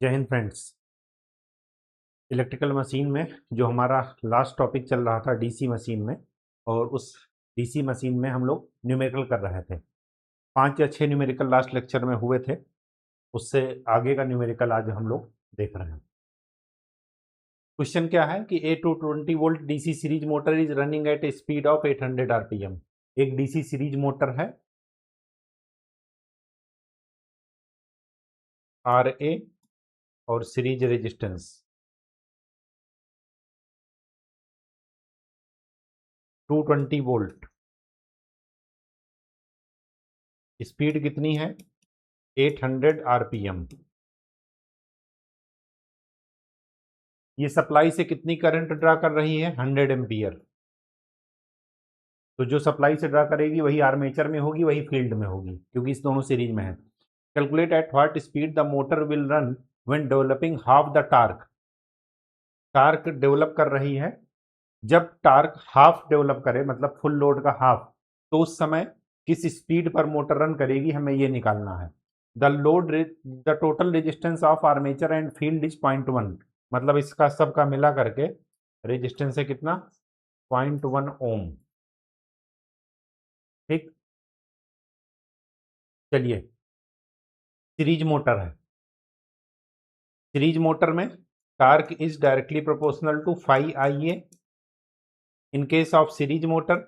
जय Hind friends. Electrical machine में जो हमारा लास्ट टॉपिक चल रहा था डीसी मशीन में, और उस डीसी मशीन में हम लोग न्यूमेरिकल कर रहे थे। 5 या 6 न्यूमेरिकल लास्ट लेक्चर में हुए थे। उससे आगे का न्यूमेरिकल आज हम लोग देख रहे हैं। क्वेश्चन क्या है कि ए 220 volt DC series motor is running at A speed of 800 RPM. एक डीसी सीरीज मोटर है आर ए और सीरीज रेजिस्टेंस 220 वोल्ट। स्पीड कितनी है? 800 आरपीएम। ये सप्लाई से कितनी करंट ड्रा कर रही है? 100 एम्पियर। तो जो सप्लाई से ड्रा करेगी वही आर्मेचर में होगी, वही फील्ड में होगी, क्योंकि इस दोनों सीरीज में है। Calculate at what speed the motor will run when developing half the torque. Torque develop कर रही है, जब टार्क हाफ डेवलप करे मतलब फुल लोड का हाफ, तो उस समय किस स्पीड पर मोटर रन करेगी, हमें ये निकालना है। The total resistance of armature and field is 0.1, मतलब इसका सबका मिला करके रेजिस्टेंस है कितना? 0.1 ओम। ठीक, चलिए। सीरीज मोटर है। सीरीज मोटर में torque is directly proportional to phi I A. In case of series motor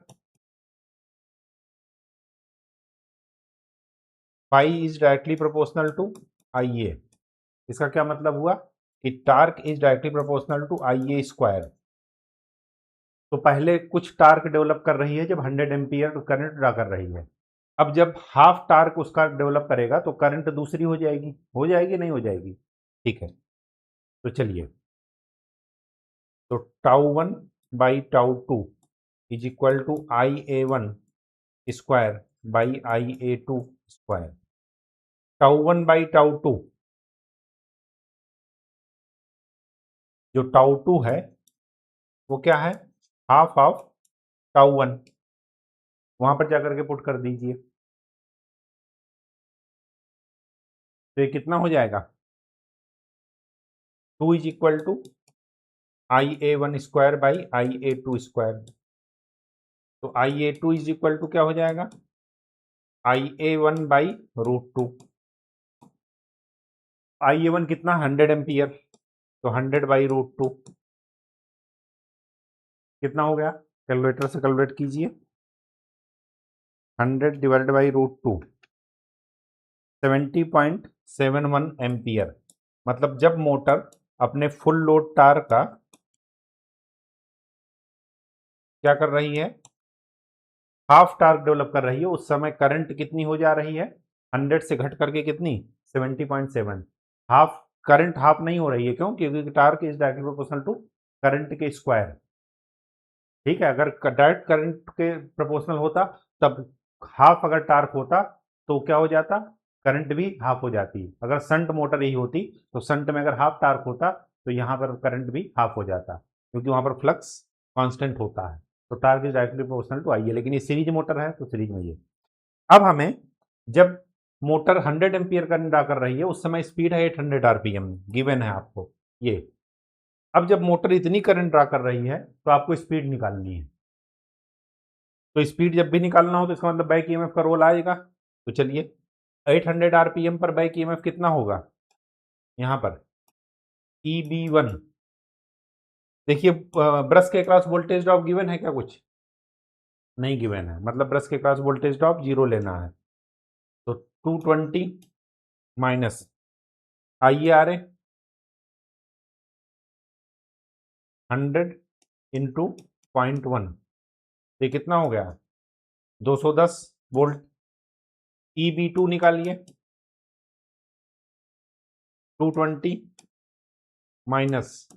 phi is directly proportional to I A. इसका क्या मतलब हुआ कि torque is directly proportional to I A square. तो पहले कुछ टार्क डेवलप कर रही है जब 100 एम्पियर करंट ड्रा कर रही है। अब जब हाफ टार्क उसका डेवलप करेगा तो करंट दूसरी हो जाएगी। हो जाएगी नहीं हो जाएगी? ठीक है, तो चलिए। तो tau one by tau two is equal to I A one square by I A two square. Tau one by tau two, जो टाउ टू है वो क्या है? Half of tau one. वहां पर जाकर के पुट कर दीजिए, तो ये कितना हो जाएगा? 2 is equal to I A one square by I A two square. तो I A two is equal to क्या हो जाएगा? I A one by root two. I A one कितना? 100 एम्पियर। तो 100 बाई रूट टू कितना हो गया? Calculator से कैलकुलेट कीजिए। 100 divided by root two 70.71 ampere. मतलब जब मोटर अपने फुल लोड टार का क्या कर रही है? हाफ टार्क डेवलप कर रही है, उस समय करंट कितनी हो जा रही है? 100 से घट करके कितनी? 70.7। हाफ करंट हाफ नहीं हो रही है, क्यों? क्योंकि torque is directly proportional to current के स्क्वायर। ठीक है, अगर डायरेक्ट करंट के प्रोपोर्शनल होता तब हाफ अगर टार्क होता तो क्या हो जाता? करंट भी हाफ हो जाती। अगर संट मोटर ही होती तो संट में अगर हाफ टार्क होता तो यहाँ पर करंट भी हाफ हो जाता, क्योंकि वहाँ पर फ्लक्स कांस्टेंट होता है। तो torque is directly proportional to I है, लेकिन ये सीरीज मोटर है तो सीरीज में ये। अब हमें जब मोटर 100 एम्पियर करंट ड्रा कर रही है उस समय स्पीड है 800 आरपीएम, गिवन है आपको ये। अब जब मोटर इतनी करंट ड्रा कर रही है तो आपको स्पीड निकालनी है। तो स्पीड जब भी निकालना हो तो इसका मतलब बैक ईएमएफ का रोल आएगा। तो चलिए, 800 आरपीएम पर बैक ईएमएफ कितना होगा? यहाँ पर ई बी वन। देखिए, ब्रश के क्रॉस वोल्टेज ड्रॉप गिवन है क्या? कुछ नहीं गिवन है, मतलब ब्रश के क्रॉस वोल्टेज ड्रॉप जीरो लेना है। तो 220 माइनस आइए आ रहे 100 इंटू 0.1, ये कितना हो गया? 210 वोल्ट। ई बी टू निकालिए। 220 माइनस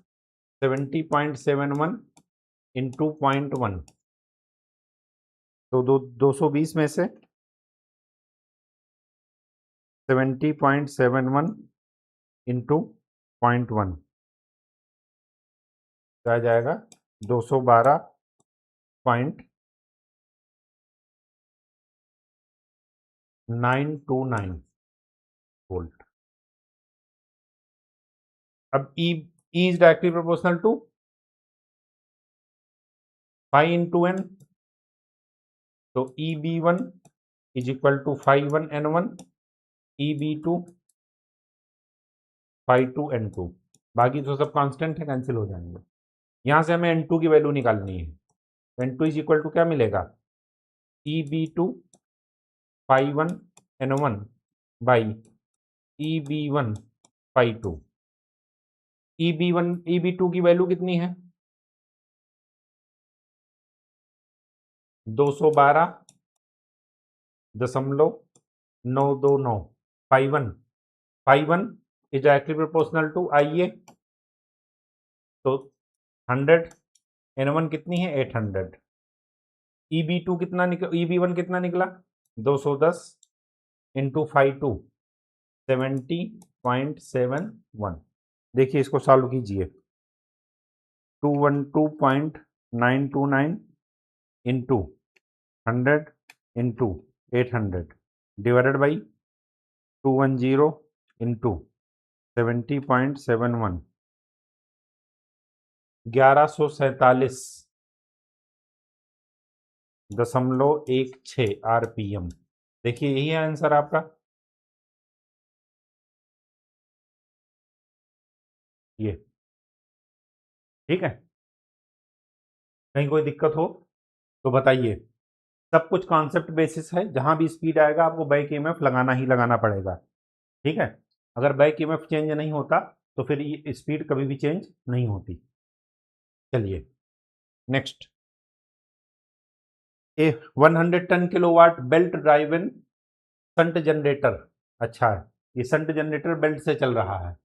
70.71 इंटू 0.1, तो 220 में से 70.71 इंटू 0.1 क्या जाएगा? 212.929 वोल्ट। अब E is directly proportional to phi into N, तो E B one is equal to phi one N one, E B two phi two N two. बाकी तो सब कांस्टेंट है, कैंसिल हो जाएंगे। यहां से हमें एन टू की वैल्यू निकालनी है। N two is equal to क्या मिलेगा, E B two phi one N one by E B one phi two. E B two की वैल्यू कितनी है, 212.929। Phi one is directly proportional to I A, तो 100, N one कितनी है 800। ई B to कितना निकला, ई बी वन कितना निकला 210 इंटू फाई टू 70.71। देखिए इसको सॉल्व कीजिए, 212.929 into 100 into 800 divided by 210 into 70.71, 1147.16 RPM. देखिए यही है आंसर आपका, ये ठीक है। कहीं कोई दिक्कत हो तो बताइए। सब कुछ कॉन्सेप्ट बेसिस है, जहां भी स्पीड आएगा आपको बैक ईएमएफ लगाना ही लगाना पड़ेगा, ठीक है। अगर बैक ईएमएफ चेंज नहीं होता तो फिर ये स्पीड कभी भी चेंज नहीं होती। चलिए next, a 100 ton kilowatt belt driven shunt generator. अच्छा है, ये संट जनरेटर बेल्ट से चल रहा है,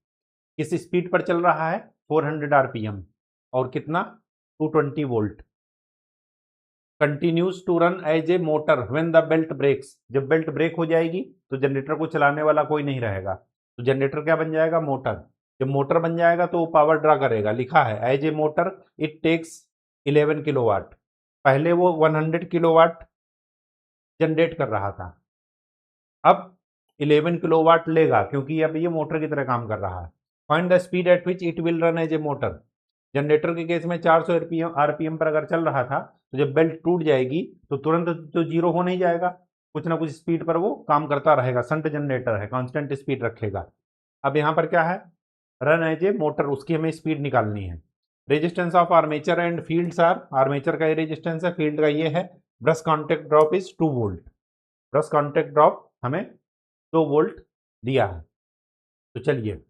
किस स्पीड पर चल रहा है 400 आरपीएम, और कितना 220 volt. Continues to run as a motor when the belt breaks, जब बेल्ट ब्रेक हो जाएगी तो जनरेटर को चलाने वाला कोई नहीं रहेगा, तो जनरेटर क्या बन जाएगा, मोटर। जब मोटर बन जाएगा तो वो पावर ड्रा करेगा, लिखा है as a motor it takes 11 kilowatt. पहले वो 100 किलोवाट जनरेट कर रहा था, अब 11 किलोवाट लेगा क्योंकि अब ये मोटर की तरह काम कर रहा है। Find the speed at which it will run as a motor. Generator के केस में 400 आरपीएम पर अगर चल रहा था, तो जब बेल्ट टूट जाएगी तो तुरंत तो जीरो हो नहीं जाएगा, कुछ ना कुछ स्पीड पर वो काम करता रहेगा। संट जनरेटर है, कांस्टेंट स्पीड रखेगा। अब यहाँ पर क्या है, रन एज ए मोटर, उसकी हमें स्पीड निकालनी है। Resistance of armature and fields R, armature का ये रेजिस्टेंस है, फील्ड का ये है। Brush contact drop is 2 volt, brush contact drop हमें 2 वोल्ट दिया है। तो चलिए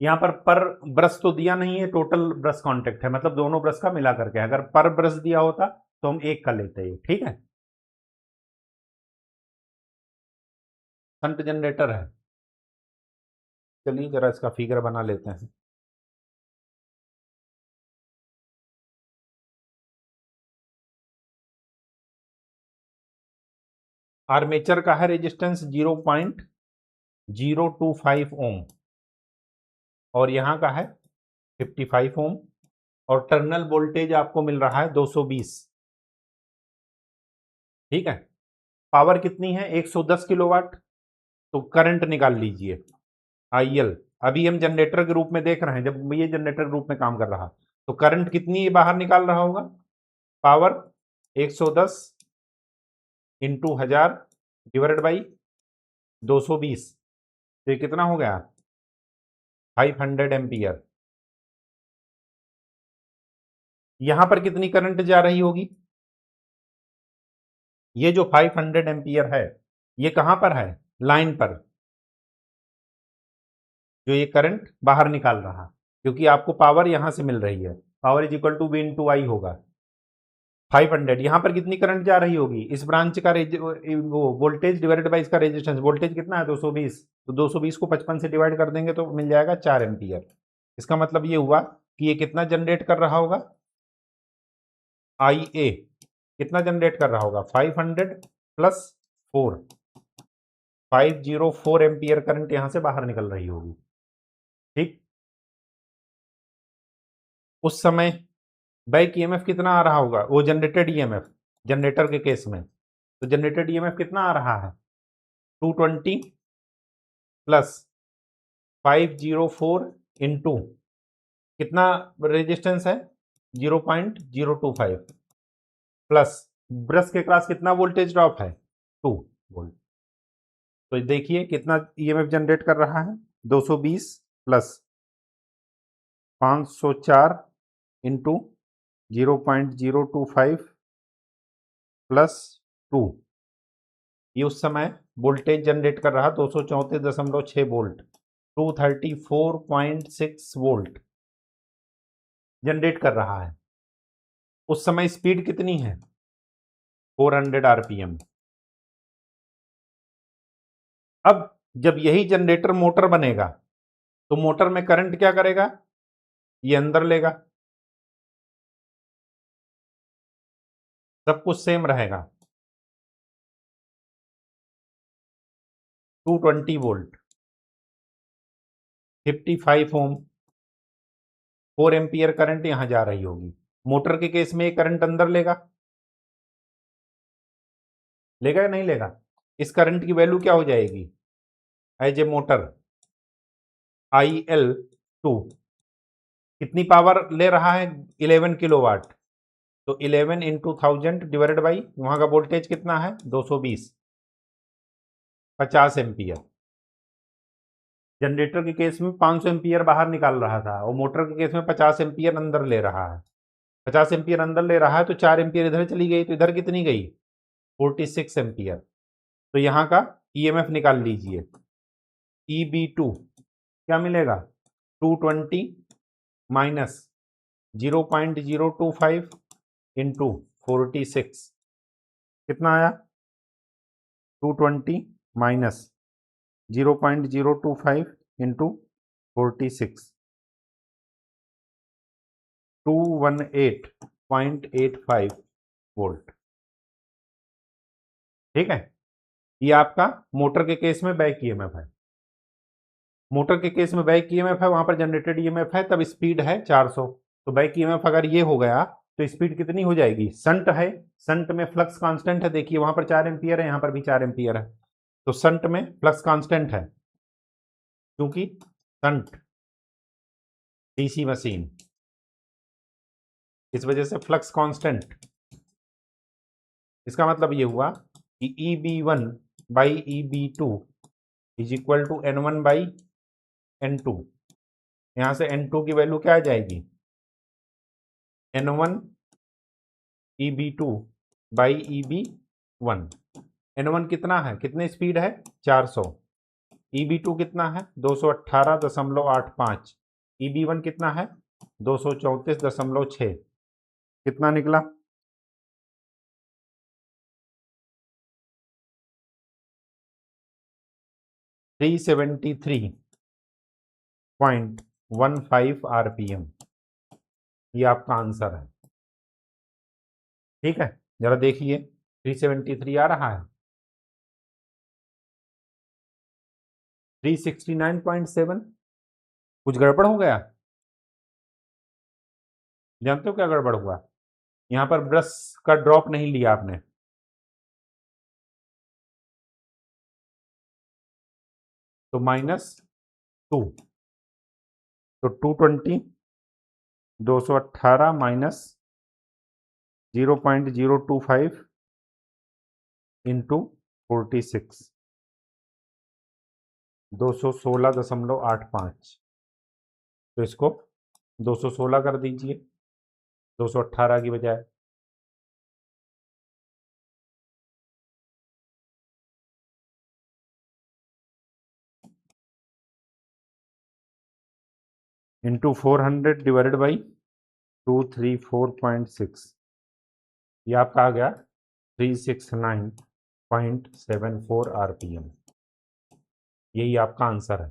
यहाँ पर ब्रश तो दिया नहीं है, टोटल ब्रश कांटेक्ट है, मतलब दोनों ब्रश का मिला करके। अगर पर ब्रश दिया होता तो हम एक का लेते हैं, ठीक है। संट जनरेटर है, चलिए जरा इसका फिगर बना लेते हैं। आर्मेचर का है रेजिस्टेंस 0.025 ओम, और यहाँ का है 55 ओम, और टर्मिनल वोल्टेज आपको मिल रहा है 220, ठीक है। पावर कितनी है 110 किलोवाट, तो करंट निकाल लीजिए आईएल। अभी हम जनरेटर के रूप में देख रहे हैं, जब ये जनरेटर के रूप में काम कर रहा तो करंट कितनी बाहर निकाल रहा होगा, पावर 110 इंटू 1000 डिवाइडेड बाई 220, तो ये कितना हो गया 500 एम्पियर। यहां पर कितनी करंट जा रही होगी, ये जो 500 एम्पियर है ये कहां पर है, लाइन पर, जो ये करंट बाहर निकाल रहा, क्योंकि आपको पावर यहां से मिल रही है। Power is equal to V into I होगा 500। यहां पर कितनी करंट जा रही होगी, इस ब्रांच का वो वोल्टेज डिवाइडेड बाय इसका रेजिस्टेंस। वोल्टेज कितना है 220, तो 220 को 55 से डिवाइड कर देंगे तो मिल जाएगा 4 एम्पियर। इसका मतलब ये हुआ कि ये कितना जनरेट कर रहा होगा, आई ए कितना जनरेट कर रहा होगा 500 प्लस 4, 504 एम्पियर करंट यहां से बाहर निकल रही होगी, ठीक। उस समय बैक ईएमएफ कितना आ रहा होगा, वो जनरेटेड ईएमएफ जनरेटर के केस में, तो जनरेटेड ईएमएफ कितना आ रहा है 220 प्लस 504 इंटू कितना रेजिस्टेंस है 0.025 प्लस ब्रश के क्रॉस कितना वोल्टेज ड्रॉप है 2 वोल्ट। तो देखिए कितना ईएमएफ जनरेट कर रहा है 220 प्लस 504 इंटू 0.025 प्लस 2, ये उस समय वोल्टेज जनरेट कर रहा 234.6 वोल्ट, 234.6 वोल्ट जनरेट कर रहा है। उस समय स्पीड कितनी है 400 आरपीएम। अब जब यही जनरेटर मोटर बनेगा तो मोटर में करंट क्या करेगा, ये अंदर लेगा, सब कुछ सेम रहेगा 220 वोल्ट 55 ओम 4 एम्पियर करंट यहां जा रही होगी। मोटर के केस में ये करंट अंदर लेगा या नहीं लेगा, इस करंट की वैल्यू क्या हो जाएगी एज ए मोटर IL2 कितनी पावर ले रहा है 11 किलोवाट, तो 11 इंटू 1000 डिवाइडेड बाई वहां का वोल्टेज कितना है 220 50 एम्पियर। जनरेटर के केस में 500 एम्पियर बाहर निकाल रहा था और मोटर के केस में 50 एम्पियर अंदर ले रहा है। 50 एम्पियर अंदर ले रहा है तो 4 एम्पियर इधर चली गई, तो इधर कितनी गई 46 एम्पियर। तो यहाँ का ईएमएफ निकाल लीजिए EB2 क्या मिलेगा 220 माइनस 0.025 इंटू 46 कितना आया 220 माइनस 0.025 इंटू 46 218.85 वोल्ट। ठीक है, ये आपका मोटर के केस में बैक ईएमएफ है। मोटर के केस में बैक ईएमएफ है, वहां पर जनरेटेड ईएमएफ है, तब स्पीड है 400। तो बैक ईएमएफ अगर ये हो गया तो स्पीड कितनी हो जाएगी, संट है, संट में फ्लक्स कांस्टेंट है, देखिए वहां पर 4 एम्पियर है, यहां पर भी 4 एम्पियर है, तो संट में फ्लक्स कांस्टेंट है क्योंकि संट डीसी मशीन, इस वजह से फ्लक्स कांस्टेंट। इसका मतलब ये हुआ कि EB1 by EB2 is equal to N1 by N2। यहां से N2 की वैल्यू क्या आ जाएगी N1 EB2 by EB1। N1 कितना है, कितनी स्पीड है 400, EB2 कितना है 218.85, EB1 कितना है 234.6, कितना निकला 373.15 आरपीएम, ये आपका आंसर है। ठीक है, जरा देखिए 373 आ रहा है 369.7, कुछ गड़बड़ हो गया, जानते हो क्या गड़बड़ हुआ, यहां पर ब्रश का ड्रॉप नहीं लिया आपने, तो -2, तो 220 218 माइनस 0.025 इंटू 46 216.85, तो इसको 216 कर दीजिए 218 की बजाय, इंटू 400 डिवाइडेड बाई 234.6, ये आपका आ गया 369.74 आरपीएम, यही आपका आंसर है।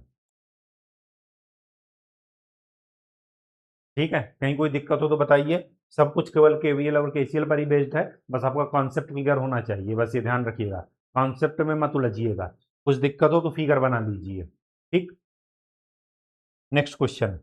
ठीक है, कहीं कोई दिक्कत हो तो बताइए, सब कुछ केवल केवीएल और केसीएल पर ही बेस्ड है, बस आपका कॉन्सेप्ट क्लियर होना चाहिए, बस ये ध्यान रखिएगा, कॉन्सेप्ट में मत उलझिएगा, कुछ दिक्कत हो तो फिगर बना लीजिए। ठीक, next question,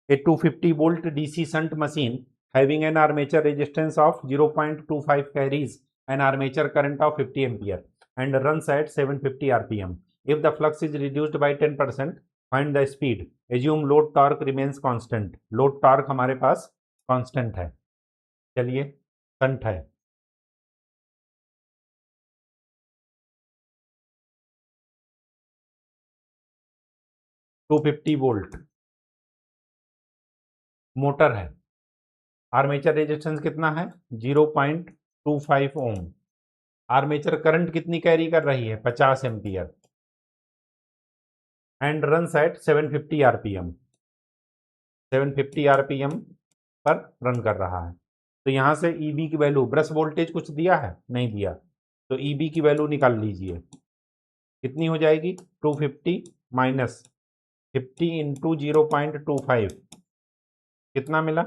a 250 volt DC shunt machine having an armature resistance of 0.25 carries an armature current of 50 ampere and runs at 750 rpm. If the flux is reduced by 10%, find the speed, assume load torque remains constant, load torque हमारे पास constant है, चलिए कंट है। To 250 volt motor है, armature resistance कितना है 0.25 ओम, armature current कितनी carry कर रही है 50 ampere, and run at 750 RPM, 750 RPM पर रन कर रहा है। तो यहाँ से ईबी की वैल्यू, ब्रश वोल्टेज कुछ दिया है नहीं दिया, तो ईबी की वैल्यू निकाल लीजिए, कितनी हो जाएगी 250 माइनस 50 इंटू 0.25, कितना मिला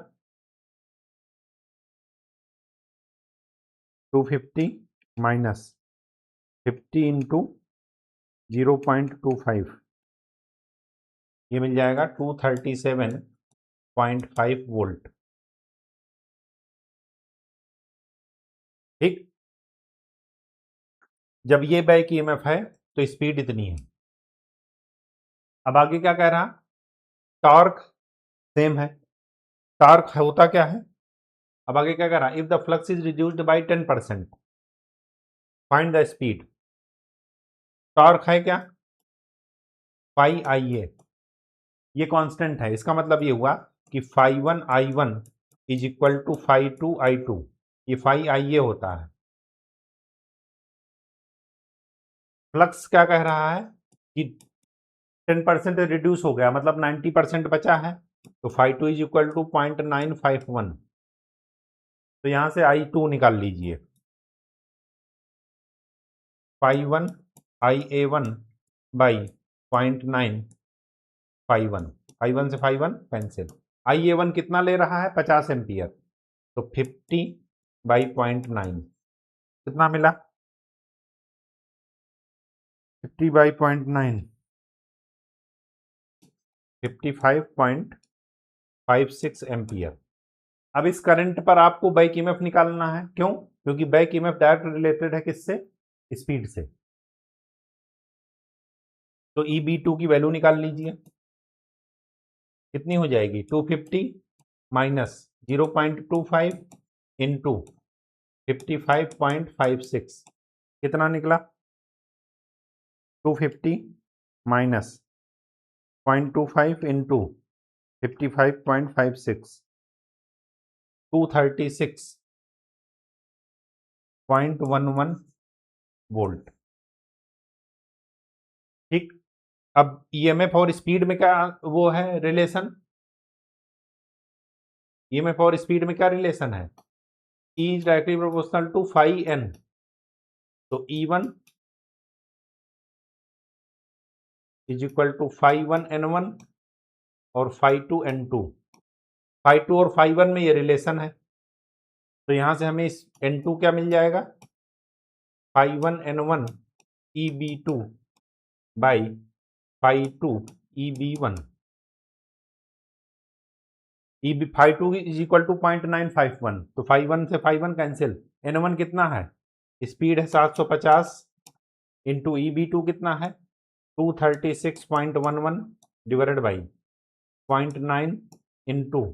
250 माइनस 50 इंटू 0.25, ये मिल जाएगा 237.5 वोल्ट। ठीक, जब ये बैक ईएमएफ है तो स्पीड इतनी है। अब आगे क्या कह रहा, टॉर्क सेम है, टॉर्क होता क्या है, अब आगे क्या कह रहा, if the flux is reduced by 10% find the speed, torque है क्या फाई आई ए, ये कांस्टेंट है, इसका मतलब ये हुआ कि phi one I one is equal to phi two I two, ये फाई आई ए होता है। फ्लक्स क्या कह रहा है कि 10% रिड्यूस हो गया, मतलब 90% बचा है, तो phi two is equal to 0.951, तो यहां से आई टू निकाल लीजिए, phi one I A one by 0.951, phi one से phi one cancel, I A one कितना ले रहा है 50 एम्पियर, तो 50/9 कितना मिला 50/9 55.56 एम्पियर। अब इस करंट पर आपको बैक ईएमएफ निकालना है, क्यों, क्योंकि बैक ईएमएफ डायरेक्ट रिलेटेड है किससे, स्पीड से। तो EB2 की वैल्यू निकाल लीजिए, कितनी हो जाएगी 250 माइनस 0.25 इंटू 55.56, कितना निकला 250 माइनस 0.25 इंटू 55.56, 236.11 वोल्ट। ठीक, अब ईएमएफ और स्पीड में क्या वो है रिलेशन, ईएमएफ और स्पीड में क्या रिलेशन है, E is directly proportional to phi N, तो E1 is equal to phi one N1 और phi two N2, phi two और फाई वन में ये रिलेशन है, तो यहां से हमें इस N2 क्या मिल जाएगा phi one N1 EB2 by phi two EB1, EB phi two is equal to 0.951, तो फाई वन से फाई वन कैंसिल, N1 कितना है, स्पीड है 750 इंटू EB2 कितना है 236.11 डिवाइडेड बाई 0.9 इंटू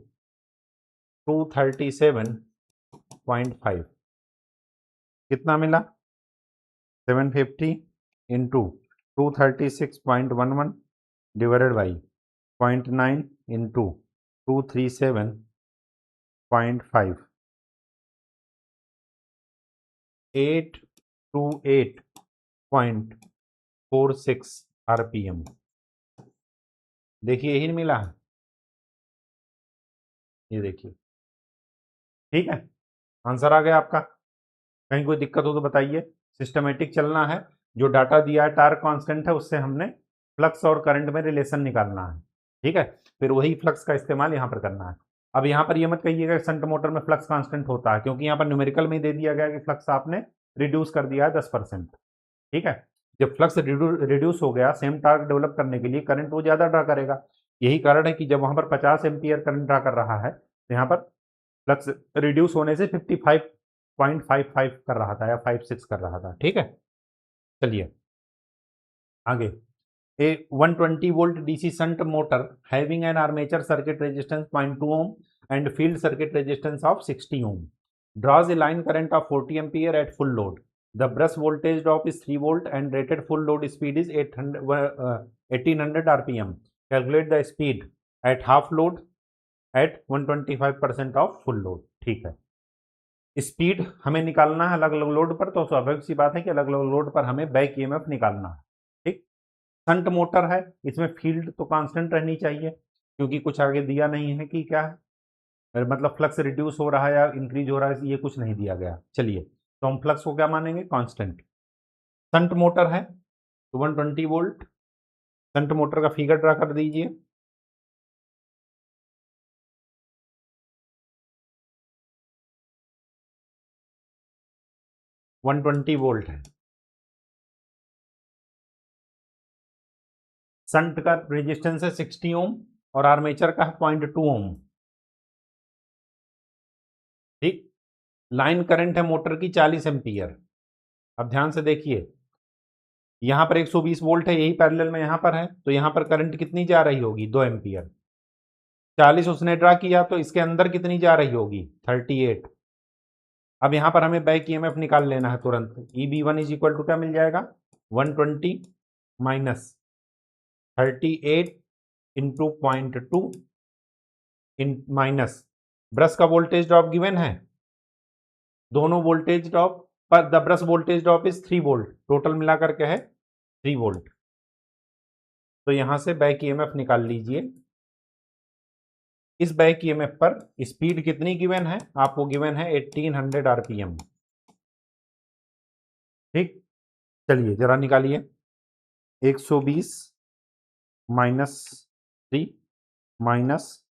237.5, कितना मिला 750 into 236.11 divided by 0.9 into 237.5, 828.46 RPM, देखिए यही मिला है, ये देखिए, ठीक है, आंसर आ गया आपका। कहीं कोई दिक्कत हो तो बताइए, सिस्टमेटिक चलना है, जो डाटा दिया है टार्क कांस्टेंट है उससे हमने फ्लक्स और करंट में रिलेशन निकालना है, ठीक है, फिर वही फ्लक्स का इस्तेमाल यहाँ पर करना है। अब यहाँ पर ये मत कहिएगा शंट मोटर में फ्लक्स कांस्टेंट होता है, क्योंकि यहाँ पर न्यूमेरिकल में दे दिया गया कि फ्लक्स आपने रिड्यूस कर दिया है 10%, ठीक है, जब फ्लक्स रिड्यूस हो गया सेम टार्क डेवलप करने के लिए करंट वो ज़्यादा ड्रा करेगा, यही कारण है कि जब वहाँ पर 50 एम्पियर करंट ड्रा कर रहा है तो यहाँ पर फ्लक्स रिड्यूस होने से 55.55 कर रहा था या 56 कर रहा था, ठीक है, चलिए आगे। A 120 volt DC shunt motor having an armature circuit resistance 0.2 ohm and field circuit resistance of 60 ohm draws a line current of 40 ampere at full load. The brush voltage drop is 3 volt and rated full load speed is 1800 rpm. Calculate the speed at half load at 125% of full load. ठीक है, speed हमें निकालना है अलग अलग load पर, तो स्वाभाविक सी बात है कि अलग अलग लोड पर हमें बैक ईएमएफ निकालना है। ठीक, शंट मोटर है, इसमें फील्ड तो कांस्टेंट रहनी चाहिए क्योंकि कुछ आगे दिया नहीं है कि क्या है, मतलब फ्लक्स रिड्यूस हो रहा है या इंक्रीज हो रहा है, ये कुछ नहीं दिया गया। चलिए, तो हम फ्लक्स को क्या मानेंगे, कांस्टेंट। शंट मोटर है तो 120 वोल्ट, शंट मोटर का फिगर ड्रा कर दीजिए। वन 120 वोल्ट है, शंट का रेजिस्टेंस है 60 ओम और आर्मेचर का है 0.2 ओम। ठीक, लाइन करंट है मोटर की 40 एम्पियर। अब ध्यान से देखिए, यहां पर 120 वोल्ट है, यही पैरेलल में यहां पर है, तो यहां पर करंट कितनी जा रही होगी, 2 एम्पियर। 40 उसने ड्रा किया तो इसके अंदर कितनी जा रही होगी, 38। अब यहां पर हमें बैक ईएमएफ निकाल लेना है तुरंत। EB1 इज इक्वल टू क्या मिल जाएगा, 120 माइनस 38 इंटू 0.2 इन माइनस ब्रश का वोल्टेज ड्रॉप गिवन है, दोनों वोल्टेज ड्रॉप पर the brush voltage drop is 3 volt, total मिलाकर के है 3 वोल्ट। तो यहां से बैक ईएमएफ निकाल लीजिए। इस बैक ईएमएफ पर स्पीड कितनी गिवन है, आपको गिवन है 1800 आरपीएम। ठीक, चलिए जरा निकालिए। 120 माइनस 3 माइनस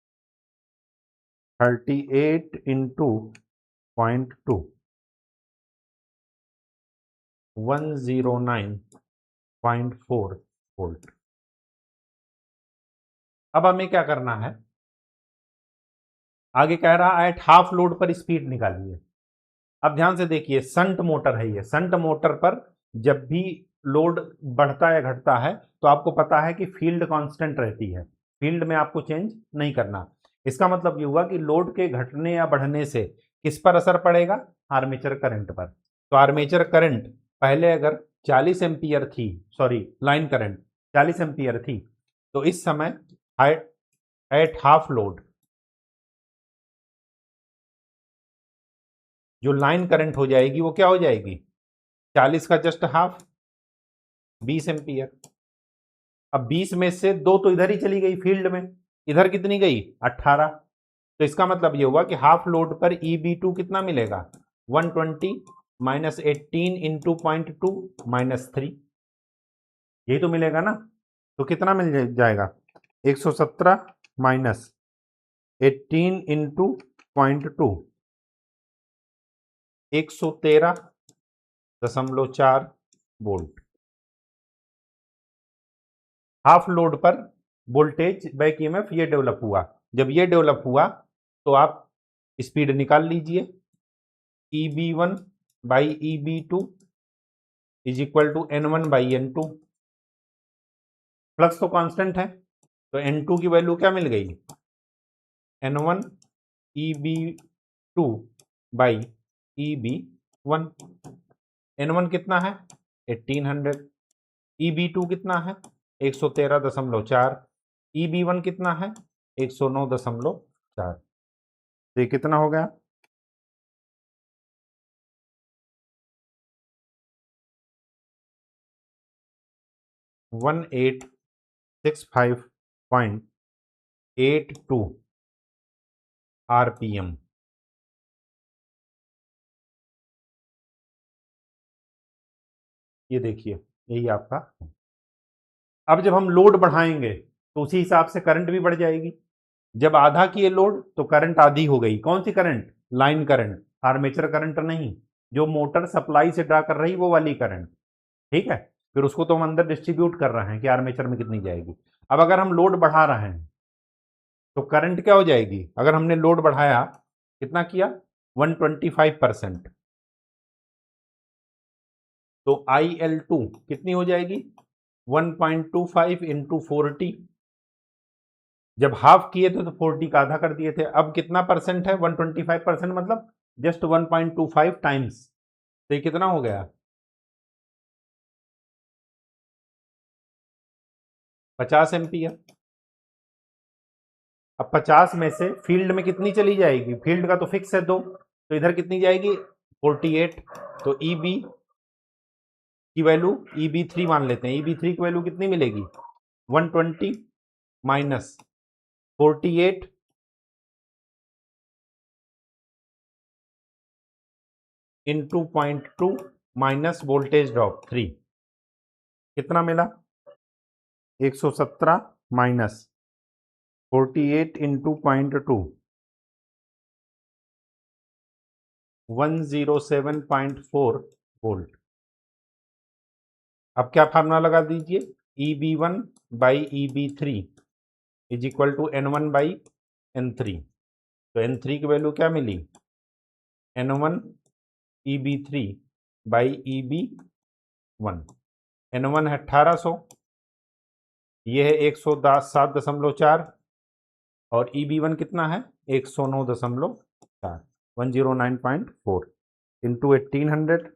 38 इंटू 0.2 109.4 वोल्ट। अब हमें क्या करना है, आगे कह रहा है एट हाफ लोड पर स्पीड निकालिए। अब ध्यान से देखिए, संट मोटर है ये, संट मोटर पर जब भी लोड बढ़ता या घटता है तो आपको पता है कि फील्ड कांस्टेंट रहती है, फील्ड में आपको चेंज नहीं करना। इसका मतलब ये हुआ कि लोड के घटने या बढ़ने से किस पर असर पड़ेगा, आर्मेचर करंट पर। तो आर्मेचर करंट पहले अगर 40 एम्पियर थी, सॉरी लाइन करंट 40 एम्पियर थी, तो इस समय एट हाफ लोड जो लाइन करंट हो जाएगी वो क्या हो जाएगी, 40 का जस्ट हाफ 20 एम्पियर। अब 20 में से 2 तो इधर ही चली गई फील्ड में, इधर कितनी गई 18। तो इसका मतलब ये हुआ कि हाफ लोड पर EB2 कितना मिलेगा, 120 माइनस 18 इंटू 0.2 माइनस 3, यही तो मिलेगा ना। तो कितना मिल जाएगा, 117 minus 18 into 0.2 113.4 volt. Half load पर वोल्टेज बैक ईएमएफ ये डेवलप हुआ। जब ये डेवलप हुआ तो आप स्पीड निकाल लीजिए, EB1 by EB2 is equal to N1 by N2। Flux तो कांस्टेंट है, तो N2 की वैल्यू क्या मिल गई, N1 EB2 by EB1। N1 कितना है 1800, EB2 कितना है 113.4, EB1 कितना है 109.4। तो ये कितना हो गया, 1865.82 आरपीएम। ये देखिए, यही आपका। अब जब हम लोड बढ़ाएंगे तो उसी हिसाब से करंट भी बढ़ जाएगी। जब आधा किए लोड तो करंट आधी हो गई, कौन सी current, line current, armature current नहीं, जो मोटर सप्लाई से ड्रा कर रही वो वाली करंट। ठीक है, फिर उसको तो हम अंदर डिस्ट्रीब्यूट कर रहे हैं कि आर्मेचर में कितनी जाएगी। अब अगर हम लोड बढ़ा रहे हैं तो करंट क्या हो जाएगी, अगर हमने लोड बढ़ाया कितना किया 125%, तो IL2 कितनी हो जाएगी 1.25 इंटू 40, जब हाफ किए थे तो 40 का आधा कर दिए थे। अब कितना परसेंट है? 125%, मतलब जस्ट 1.25 टाइम्स। तो ये कितना हो गया? 50 एम्पियर। अब 50 में से फील्ड में कितनी चली जाएगी? फील्ड का तो फिक्स है 2, तो इधर कितनी जाएगी? 48। तो ई बी की वैल्यू EB3 मान लेते हैं। EB3 की वैल्यू कितनी मिलेगी? 120 minus 48 into 0.2 minus voltage drop 3, कितना मिला? 117 माइनस 48 इंटू 0.2, 107.4 वोल्ट। अब क्या फार्मूला लगा दीजिए? EB1 by EB3 is equal to N1 by N3। तो N3 की वैल्यू क्या मिली? N1 EB3 by EB1। N1 है 1800, ये है 107.4, और EB1 कितना है? 109.4, 109.4 इंटू 1800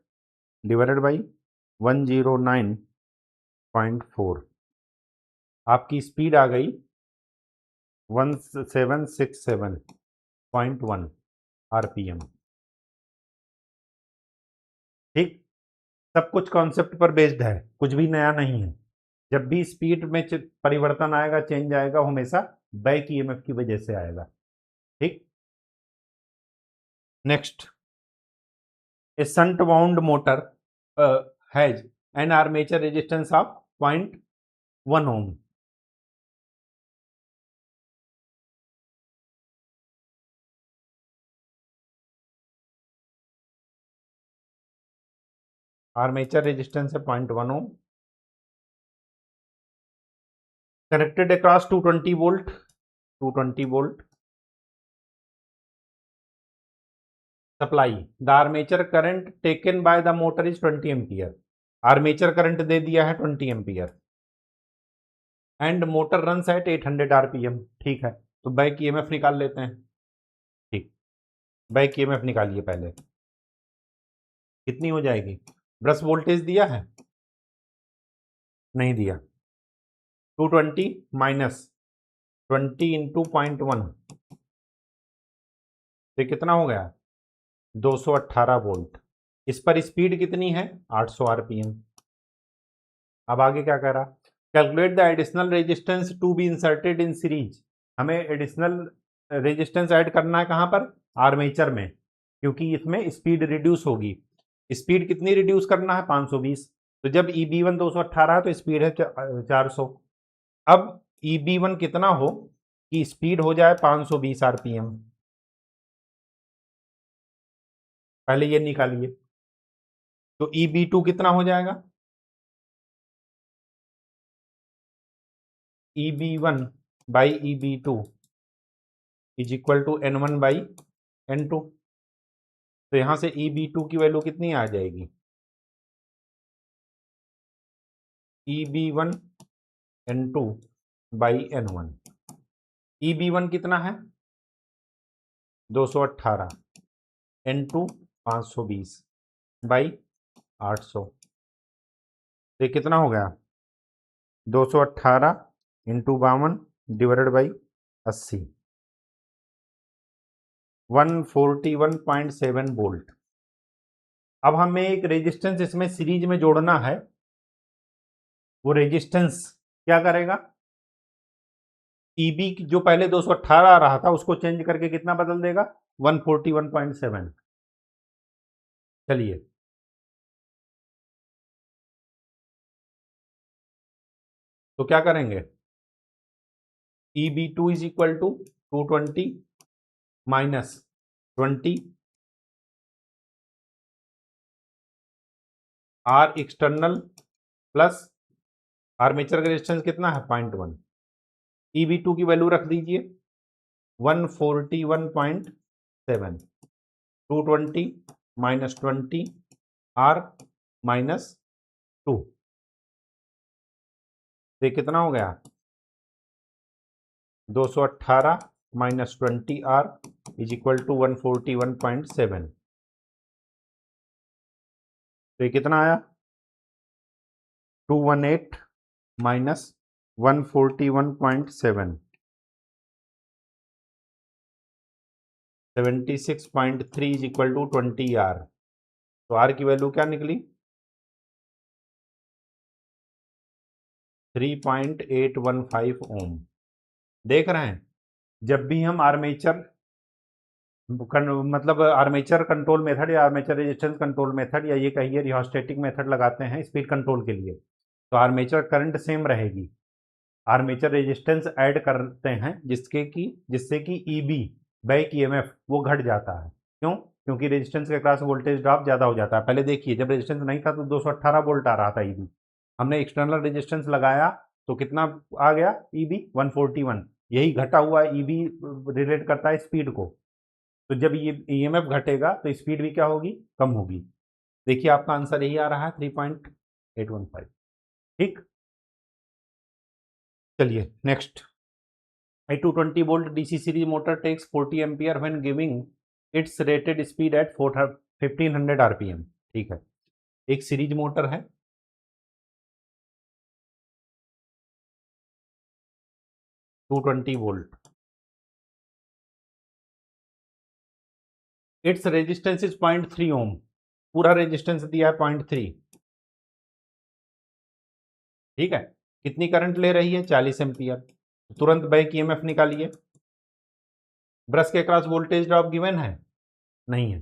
डिवाइडेड बाई 109.4। आपकी स्पीड आ गई 1767.1 RPM। ठीक, सब कुछ कॉन्सेप्ट पर बेस्ड है, कुछ भी नया नहीं है। जब भी स्पीड में परिवर्तन आएगा, चेंज आएगा, वो हमेशा बैक ईएमएफ की वजह से आएगा। ठीक, next, a shunt wound motor has an armature resistance of 0.1 ohm. Armature resistance है 0.1 ohm, connected across 220 volt, 220 volt supply. The armature current taken by the motor is 20 ampere. Armature current दे दिया है 20 ampere, and motor run at 800 RPM। ठीक है, तो back EMF निकाल लेते हैं। ठीक, बैक ईएमएफ निकालिए पहले, कितनी हो जाएगी? ब्रश वोल्टेज दिया है? नहीं दिया। 220 माइनस 20 इंटू 0.1, तो कितना हो गया? 218 वोल्ट। इस पर स्पीड कितनी है? 800 RPM। अब आगे क्या कह रहा? Calculate the additional resistance to be inserted in series. हमें एडिशनल रेजिस्टेंस ऐड करना है कहां पर? आर्मेचर में, क्योंकि इसमें स्पीड रिड्यूस होगी। स्पीड कितनी रिड्यूस करना है? 520। तो जब EB1 218 है तो स्पीड है 400। अब EB1 कितना हो कि स्पीड हो जाए 520 RPM? पहले ये निकालिए। तो EB2 कितना हो जाएगा? EB1 by EB2 is equal to N1 by N2। तो यहां से EB2 की वैल्यू कितनी आ जाएगी? EB1 N2 by N1। EB1 कितना है? 218, N2 520 बाई 800। तो ये कितना हो गया? 218 इंटू 52 डिवाइडेड बाई 80, 141.7 वोल्ट। अब हमें एक रेजिस्टेंस इसमें सीरीज में जोड़ना है। वो रेजिस्टेंस क्या करेगा? EB जो पहले 218 आ रहा था उसको चेंज करके कितना बदल देगा? 141.7। चलिए, तो क्या करेंगे? EB2 is equal to 220 minus 20 R external plus armature का रेजिस्टेंस कितना है? 0.1। EB2 की वैल्यू रख दीजिए 141.7, 220 माइनस 20 R माइनस 2। तो ये कितना हो गया 218 minus 20R is equal to 141.7। तो ये कितना आया 218 minus 141.7 76.3 is equal to 20R। तो R की वैल्यू क्या निकली 3.815 ओम। देख रहे हैं जब भी हम आर्मेचर मतलब आर्मेचर कंट्रोल मेथड या आर्मेचर रेजिस्टेंस कंट्रोल मेथड या ये कहिए रियोस्टेटिक मेथड लगाते हैं स्पीड कंट्रोल के लिए, तो आर्मेचर करंट सेम रहेगी, आर्मेचर रेजिस्टेंस ऐड करते हैं जिससे कि ईबी बैक ईएमएफ वो घट जाता है। क्यों? क्योंकि रेजिस्टेंस के क्रॉस वोल्टेज ड्रॉप ज़्यादा हो जाता है। पहले देखिए जब रेजिस्टेंस नहीं था तो 218 वोल्ट आ रहा था ईबी, हमने एक्सटर्नल रेजिस्टेंस लगाया तो कितना आ गया ईबी 141। यही घटा हुआ ईबी रिलेट करता है स्पीड को, तो जब ये ईएमएफ घटेगा तो स्पीड भी क्या होगी कम होगी। देखिए आपका आंसर यही आ रहा है 3.815। ठीक, चलिए next. A 220 volt DC series motor takes 40 ampere when giving its rated speed at 1500 rpm। ठीक है, एक सीरीज मोटर है 220 वोल्ट, इट्स रेजिस्टेंस इज 0.3 ओम, पूरा रेजिस्टेंस दिया है 0.3। ठीक है, कितनी करंट ले रही है 40 एम्पियर। तुरंत बैक ईएमएफ निकालिए। ब्रश के क्रॉस वोल्टेज ड्रॉप गिवन है नहीं है,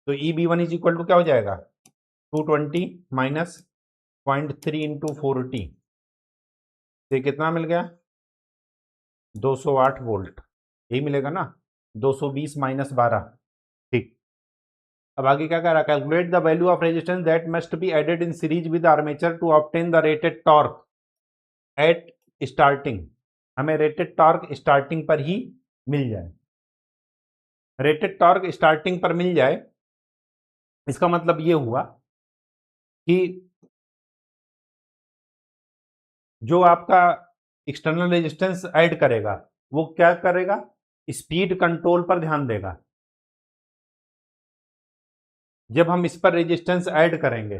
तो E B one is equal to क्या हो जाएगा 220 माइनस 0.3 इंटू 4t, ये कितना मिल गया 208 वोल्ट, यही मिलेगा ना 220 माइनस 12। ठीक, अब आगे क्या कह रहा है calculate the value of resistance that must be added in series with armature to obtain the rated torque at starting. हमें रेटेड टॉर्क स्टार्टिंग पर ही मिल जाए, रेटेड टॉर्क स्टार्टिंग पर मिल जाए इसका मतलब ये हुआ कि जो आपका एक्सटर्नल रेजिस्टेंस ऐड करेगा वो क्या करेगा स्पीड कंट्रोल पर ध्यान देगा। जब हम इस पर रेजिस्टेंस ऐड करेंगे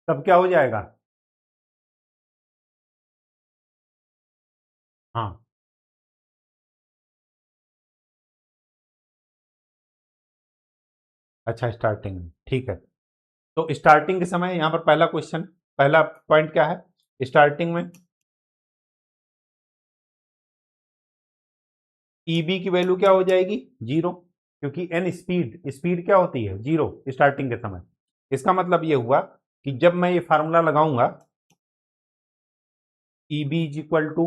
तब क्या हो जाएगा, हाँ अच्छा स्टार्टिंग में, ठीक है। तो स्टार्टिंग के समय यहां पर पहला क्वेश्चन, पहला पॉइंट क्या है स्टार्टिंग में ईबी की वैल्यू क्या हो जाएगी जीरो, क्योंकि एन स्पीड स्पीड क्या होती है जीरो स्टार्टिंग के समय। इसका मतलब ये हुआ कि जब मैं ये फार्मूला लगाऊंगा EB is equal to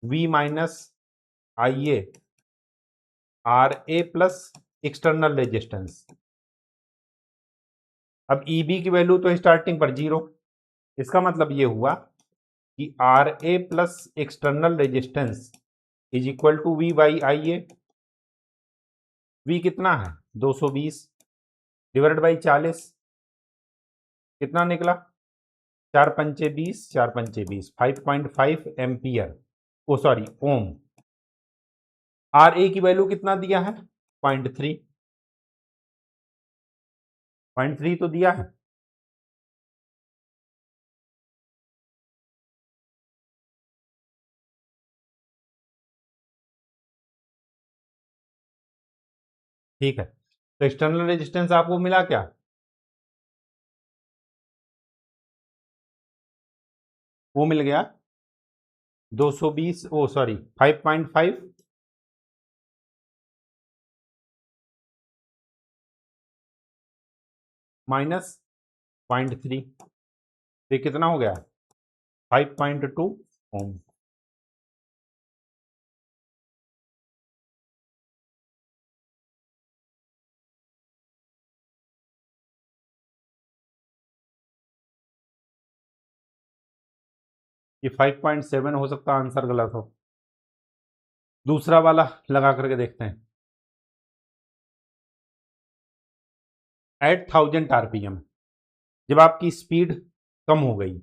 V minus I A R A plus external resistance. अब ईबी की वैल्यू तो स्टार्टिंग पर जीरो, इसका मतलब ये हुआ कि R A plus external resistance is equal to V by I A. V कितना है 220 डिवाइड बाई 40, कितना निकला 4 पंचे 20, 4 पंचे 20, 5.5 ampere, oh sorry ohm. R A की वैल्यू कितना दिया है 0.3, 0.3 तो दिया है। ठीक है, तो एक्सटर्नल रेजिस्टेंस आपको मिला क्या वो मिल गया 220 ओ सॉरी 5.5 माइनस 0.3, ये कितना हो गया 5.2 ओम। ये 5.7 हो सकता है आंसर गलत हो। दूसरा वाला लगा करके देखते हैं। एट 1000 आरपीएम जब आपकी स्पीड कम हो गई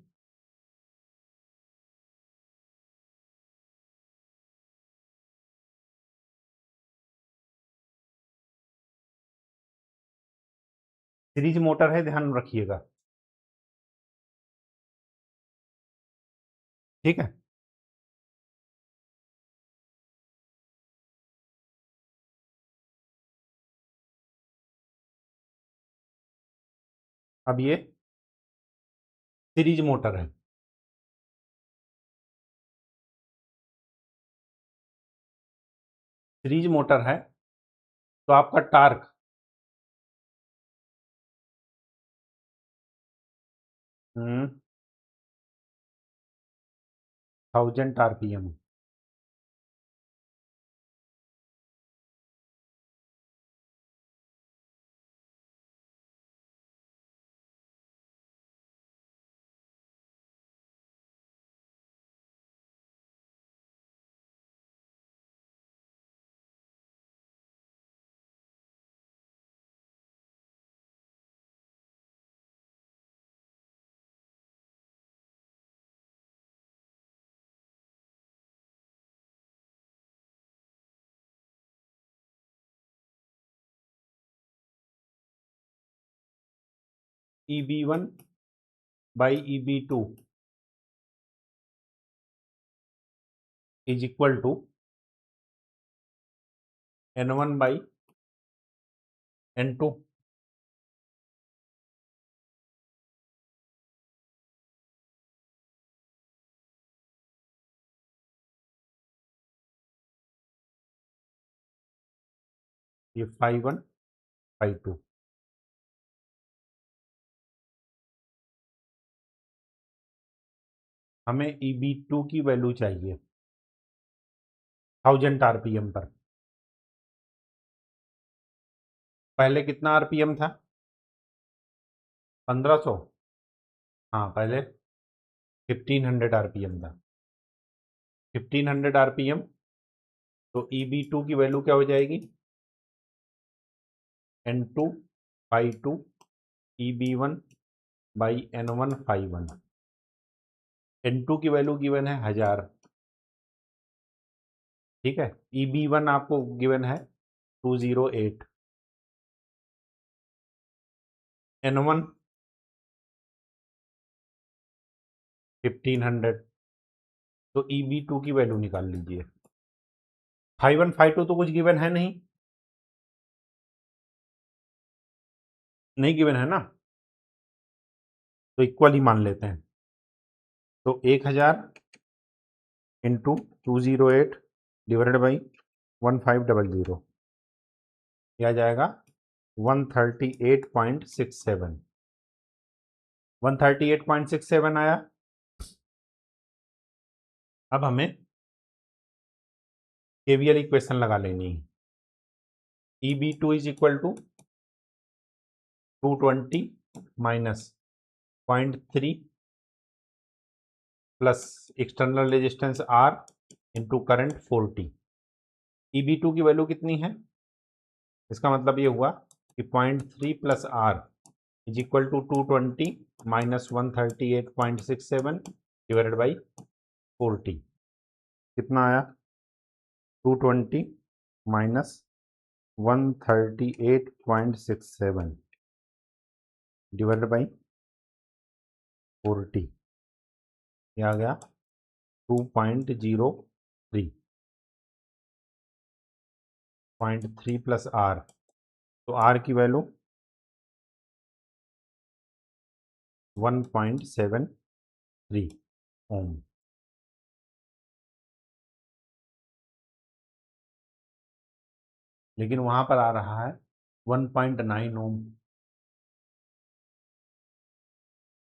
सीरीज मोटर है, ध्यान रखिएगा, ठीक है। अब ये सीरीज मोटर है, सीरीज मोटर है तो आपका torque 1000 RPM। EB1 by EB2 is equal to N1 by N2। ये phi1 phi2। हमें EB2 की वैल्यू चाहिए 1000 RPM पर। पहले कितना आरपीएम था? 1500। हाँ, पहले 1500 RPM था। 1500 RPM, तो EB2 की वैल्यू क्या हो जाएगी? N2 phi2 EB1 by N1 phi1। N2 की वैल्यू गिवन है 1000, ठीक है। EB1 आपको गिवन है 208, N1 1500, तो EB2 की वैल्यू निकाल लीजिए। phi1 phi2 तो कुछ गिवन है नहीं, नहीं गिवन है ना, तो इक्वल ही मान लेते हैं। तो 1000 इंटू 208 डिवाइडेड बाई 1500, यह आ जाएगा 138.67। 138.67 आया। अब हमें केवीएल इक्वेशन लगा लेनी है। EB2 is equal to 220 minus 0.3 plus external resistance R into current 40। EB2 की वैल्यू कितनी है? इसका मतलब ये हुआ कि 0.3 plus R is equal to 220 minus 138.67 divided by 40। कितना आया? 220 माइनस 138.67 डिवाइडेड बाई 40, ये आ गया 2.03। 0.3 प्लस R, तो R की वैल्यू 1.73 ओम। लेकिन वहां पर आ रहा है 1.9 ओम।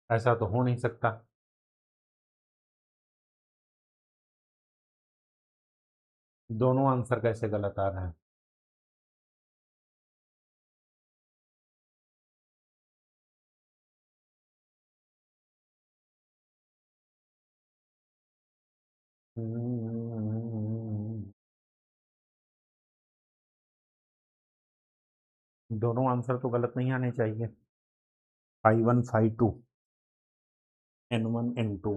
ऐसा तो हो नहीं सकता। दोनों आंसर कैसे गलत आ रहे हैं? दोनों आंसर तो गलत नहीं आने चाहिए। phi1 phi2 N1 N2।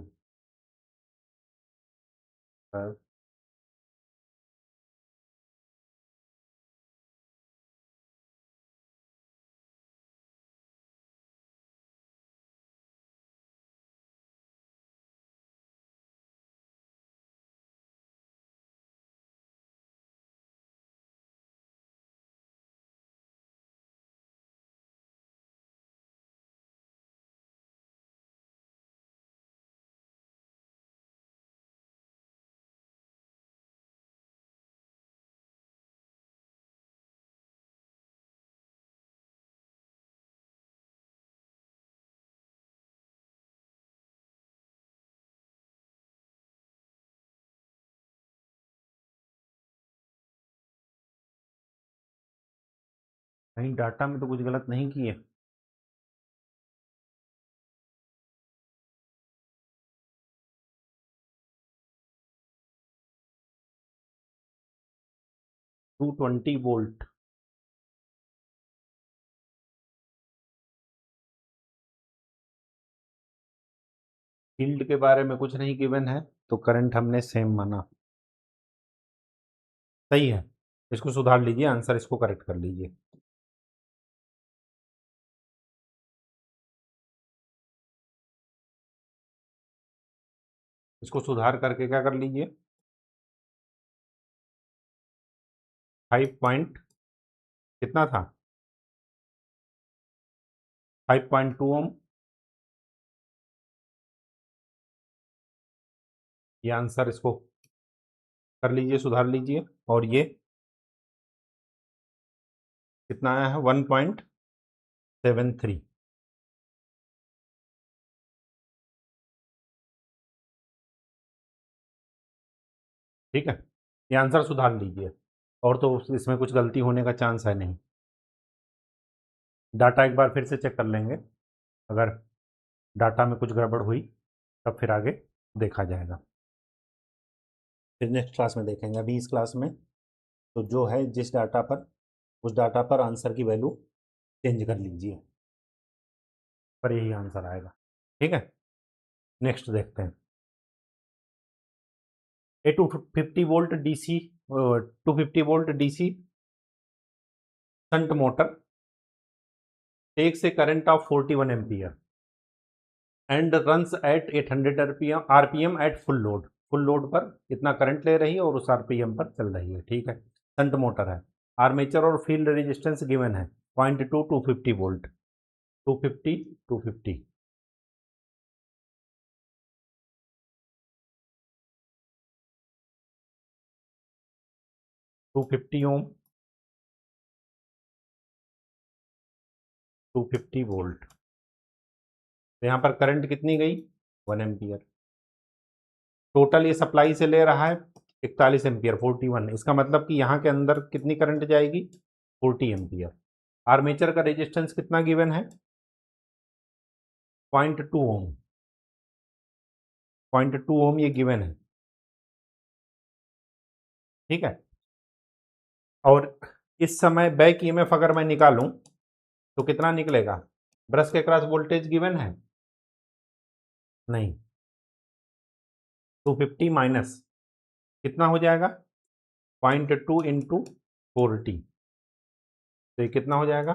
कहीं डाटा में तो कुछ गलत नहीं किए। To 20 volt. फील्ड के बारे में कुछ नहीं गिवन है, तो करंट हमने सेम माना। सही है, इसको सुधार लीजिए, आंसर इसको करेक्ट कर लीजिए। इसको सुधार करके क्या कर लीजिए, 5 पॉइंट कितना था, 5.2 ओम। ये आंसर इसको कर लीजिए, सुधार लीजिए। और ये कितना आया है, 1.73। ठीक है, ये आंसर सुधार लीजिए, और तो इसमें कुछ गलती होने का चांस है नहीं। डाटा एक बार फिर से चेक कर लेंगे, अगर डाटा में कुछ गड़बड़ हुई तब फिर आगे देखा जाएगा, फिर नेक्स्ट क्लास में देखेंगे। अभी इस क्लास में तो जो है जिस डाटा पर, उस डाटा पर आंसर की वैल्यू चेंज कर लीजिए, पर यही आंसर आएगा। ठीक है, नेक्स्ट देखते हैं। ए 250 volt DC, 250 volt DC shunt motor takes a current of 41 ampere and runs at 800 RPM at full load. Full load पर इतना करंट ले रही है और उस आरपीएम पर चल रही है। ठीक है, शंट मोटर है, आर्मेचर और फील्ड रेजिस्टेंस गिवन है 0.2 250 वोल्ट। 250 250 250 ओम, 250 वोल्ट। तो यहाँ पर करंट कितनी गई, 1 एम्पियर। टोटल ये सप्लाई से ले रहा है 41 एम्पियर, 41। इसका मतलब कि यहाँ के अंदर कितनी करंट जाएगी, 40 एम्पियर। आर्मेचर का रेजिस्टेंस कितना गिवन है, 0.2 ओम। 0.2 ओम ये गिवन है। ठीक है, और इस समय बैक ईएमएफ अगर मैं निकालूं तो कितना निकलेगा, ब्रश के क्रॉस वोल्टेज गिवन है, नहीं, 250 माइनस कितना हो जाएगा, 0.2 इंटू 40, तो ये कितना हो जाएगा,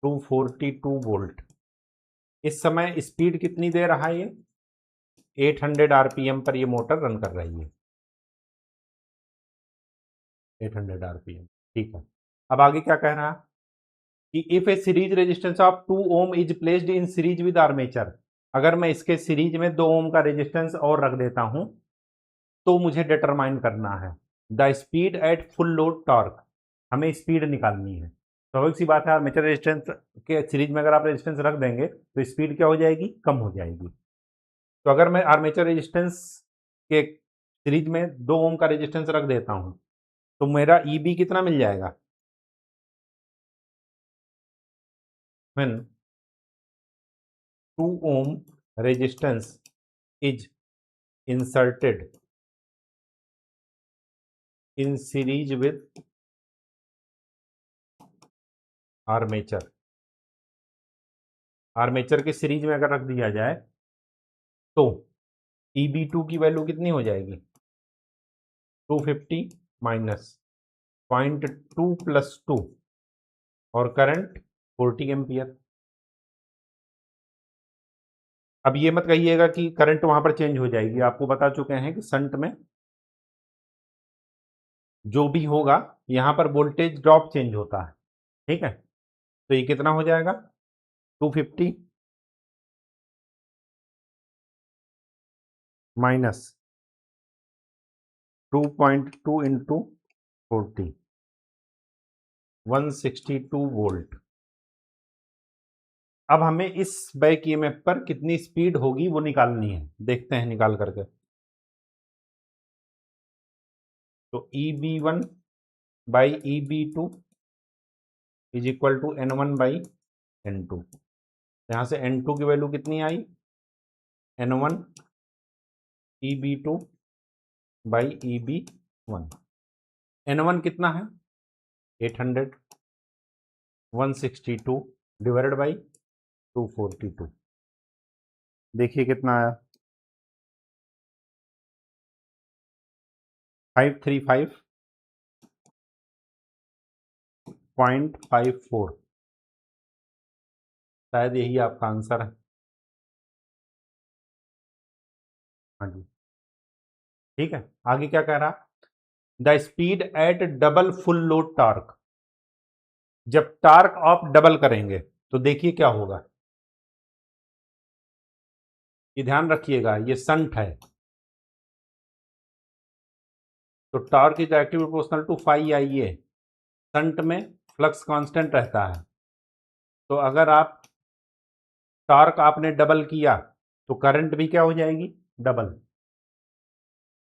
242 वोल्ट। इस समय स्पीड कितनी दे रहा है, ये 800 आरपीएम पर ये मोटर रन कर रही है, 800 आरपीएम। ठीक है, अब आगे क्या कह रहा है कि if a series resistance of 2 ohm is placed in series with armature, अगर मैं इसके सीरीज में 2 ओम का रेजिस्टेंस और रख देता हूं तो मुझे डिटरमाइन करना है the speed at full load torque, हमें स्पीड निकालनी है। स्वाभाविक सी बात है, आर्मेचर रेजिस्टेंस के सीरीज में अगर आप रेजिस्टेंस रख देंगे तो स्पीड क्या हो जाएगी, कम हो जाएगी। तो अगर मैं आर्मेचर रेजिस्टेंस के सीरीज में 2 ओम का रेजिस्टेंस रख देता हूं तो मेरा ईबी कितना मिल जाएगा, when 2 ohm resistance is inserted in series with armature, armature के सीरीज में अगर रख दिया जाए तो EB2 की वैल्यू कितनी हो जाएगी, 250 माइनस 0.2 प्लस 2 और करंट 40 एम्पियर। अब ये मत कहिएगा कि करंट वहां पर चेंज हो जाएगी, आपको बता चुके हैं कि शंट में जो भी होगा यहां पर वोल्टेज ड्रॉप चेंज होता है। ठीक है, तो ये कितना हो जाएगा, 250 माइनस 2.2 इंटू 40, 162 वोल्ट। अब हमें इस बैक ईएमएफ पर कितनी स्पीड होगी वो निकालनी है, देखते हैं निकाल करके। तो EB1 by EB2 is equal to N1 by N2। यहाँ से N2 की वैल्यू कितनी आई, N1 EB2 by EB1। N1 कितना है 800, 162 डिवाइडेड बाई 242। देखिए कितना आया 535.54। शायद यही आपका आंसर है। हाँ जी ठीक है। आगे क्या कह रहा, the speed eight double full load torque. जब टॉर्क आप डबल करेंगे तो देखिए क्या होगा, ये ध्यान रखिएगा ये संट है, तो torque is directly proportional to phi I A. Shunt में फ्लक्स कांस्टेंट रहता है, तो अगर आप टॉर्क आपने डबल किया तो करंट भी क्या हो जाएगी, डबल।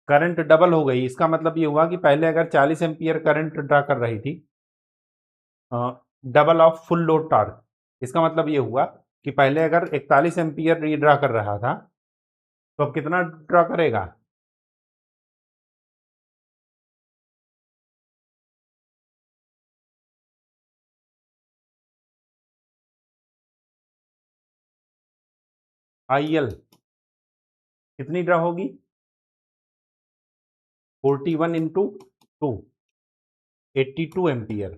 करंट डबल हो गई, इसका मतलब ये हुआ कि पहले अगर 40 एम्पियर करंट ड्रा कर रही थी double of full load torque, इसका मतलब ये हुआ कि पहले अगर 41 एम्पियर ड्रा कर रहा था तो अब कितना ड्रा करेगा, IL कितनी ड्रा होगी 41 इंटू 2, 82 एम्पियर।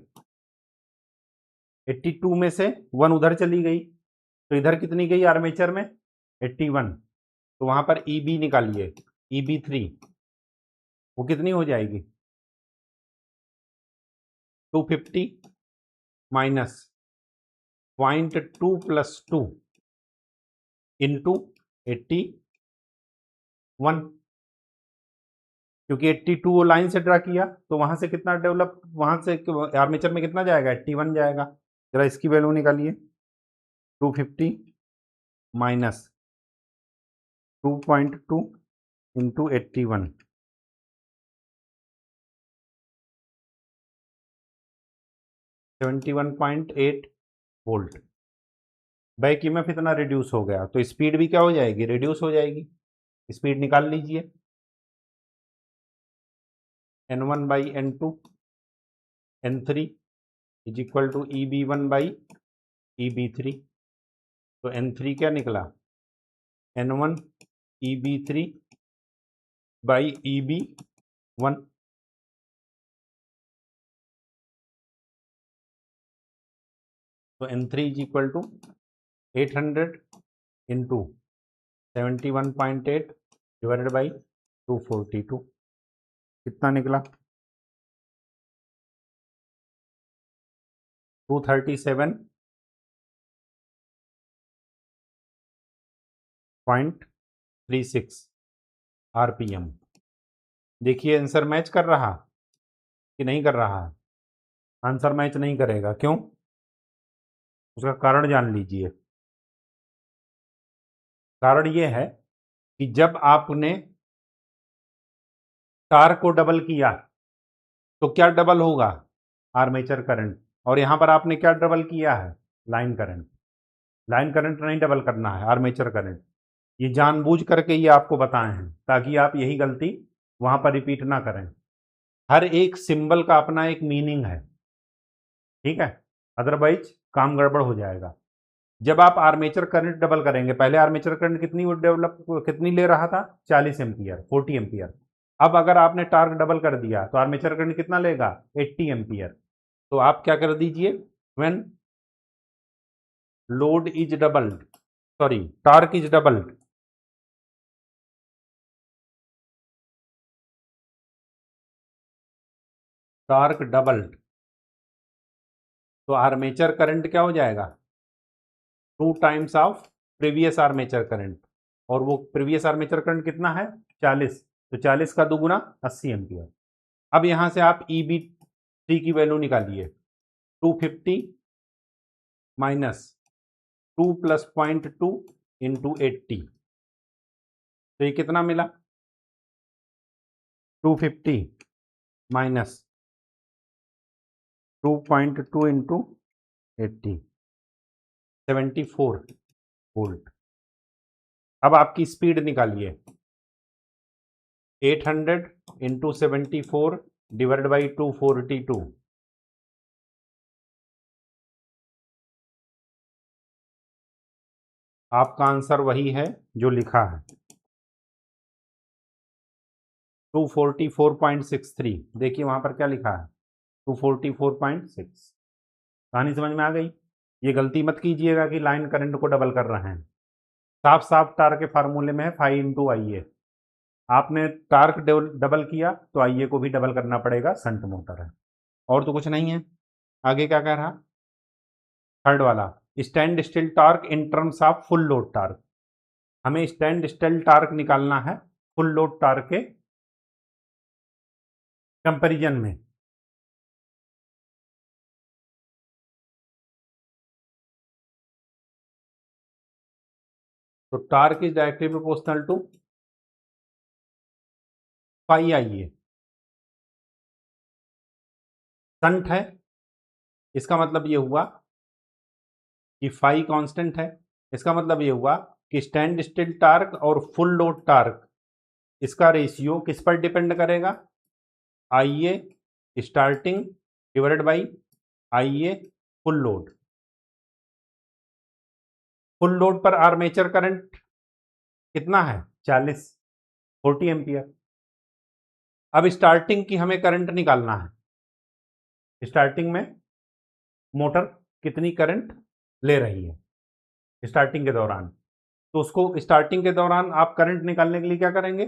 82 में से 1 उधर चली गई तो इधर कितनी गई आर्मेचर में 81, तो वहां पर EB निकालिए, EB3 वो कितनी हो जाएगी 250 माइनस 0.2 प्लस 2 इंटू 81, क्योंकि 82 लाइन से ड्रा किया तो वहां से कितना डेवलप, वहां से आर्मेचर में कितना जाएगा 81 जाएगा। जरा इसकी वैल्यू निकालिए 250 minus 2.2 into 81, 71.8 volt. Back EMF इतना रिड्यूस हो गया तो स्पीड भी क्या हो जाएगी, रिड्यूस हो जाएगी। स्पीड निकाल लीजिए N1 by N2 N3 is equal to EB1 by EB3। तो N3 क्या निकला N1 EB3 बाई EB1। तो N3 is equal to 800 into 71.8 divided by 242, कितना निकला 237.36 RPM। देखिए आंसर मैच कर रहा कि नहीं कर रहा है, आंसर मैच नहीं करेगा, क्यों, उसका कारण जान लीजिए। कारण ये है कि जब आपने टार को डबल किया तो क्या डबल होगा, आर्मेचर करंट, और यहां पर आपने क्या डबल किया है, लाइन करंट। लाइन करंट नहीं डबल करना है, आर्मेचर करंट। ये जानबूझ करके ये आपको बताए हैं ताकि आप यही गलती वहां पर रिपीट ना करें। हर एक सिंबल का अपना एक मीनिंग है, ठीक है, अदरवाइज काम गड़बड़ हो जाएगा। जब आप आर्मेचर करंट डबल करेंगे, पहले आर्मेचर करंट कितनी ले रहा था 40 एम्पियर 40 एम्पियर, अब अगर आपने टार्क डबल कर दिया तो आर्मेचर करंट कितना लेगा 80 एम्पियर। तो आप क्या कर दीजिए, when load is doubled, sorry torque is doubled, torque doubled, तो आर्मेचर करंट क्या हो जाएगा 2 times of previous armature current, और वो प्रीवियस आर्मेचर करंट कितना है 40, तो 40 का दोगुना 80 एम्पियर। अब यहां से आप EB3 की वैल्यू निकालिए 250 माइनस 2 प्लस 0.2 इंटू 80, तो ये कितना मिला 250 माइनस 2.2 इंटू 80 74 वोल्ट। अब आपकी स्पीड निकालिए, 800 इंटू 74 डिवाइड बाई 242। आपका आंसर वही है जो लिखा है, 244.63। देखिए वहां पर क्या लिखा है, 244.6। कहानी समझ में आ गई। ये गलती मत कीजिएगा कि लाइन करंट को डबल कर रहे हैं। साफ साफ टार्क के फार्मूले में है 5 इंटू आई ए। आपने टार्क डबल किया तो आई ए को भी डबल करना पड़ेगा, संट मोटर है, और तो कुछ नहीं है। आगे क्या कह रहा, थर्ड वाला, stand still torque in terms of full load torque. हमें स्टैंड स्टिल टार्क निकालना है फुल लोड टार्क के कंपैरिजन में। तो torque is directly proportional to phi I A. Shunt है, इसका मतलब ये हुआ कि फाई कांस्टेंट है। इसका मतलब ये हुआ कि स्टैंड स्टिल टार्क और फुल लोड टार्क, इसका रेशियो किस पर डिपेंड करेगा, I A starting divided by I A full load. Full load पर आर्मेचर करंट कितना है, 40 एम्पियर। अब स्टार्टिंग की हमें करंट निकालना है, स्टार्टिंग में मोटर कितनी करंट ले रही है स्टार्टिंग के दौरान। तो उसको स्टार्टिंग के दौरान आप करंट निकालने के लिए क्या करेंगे,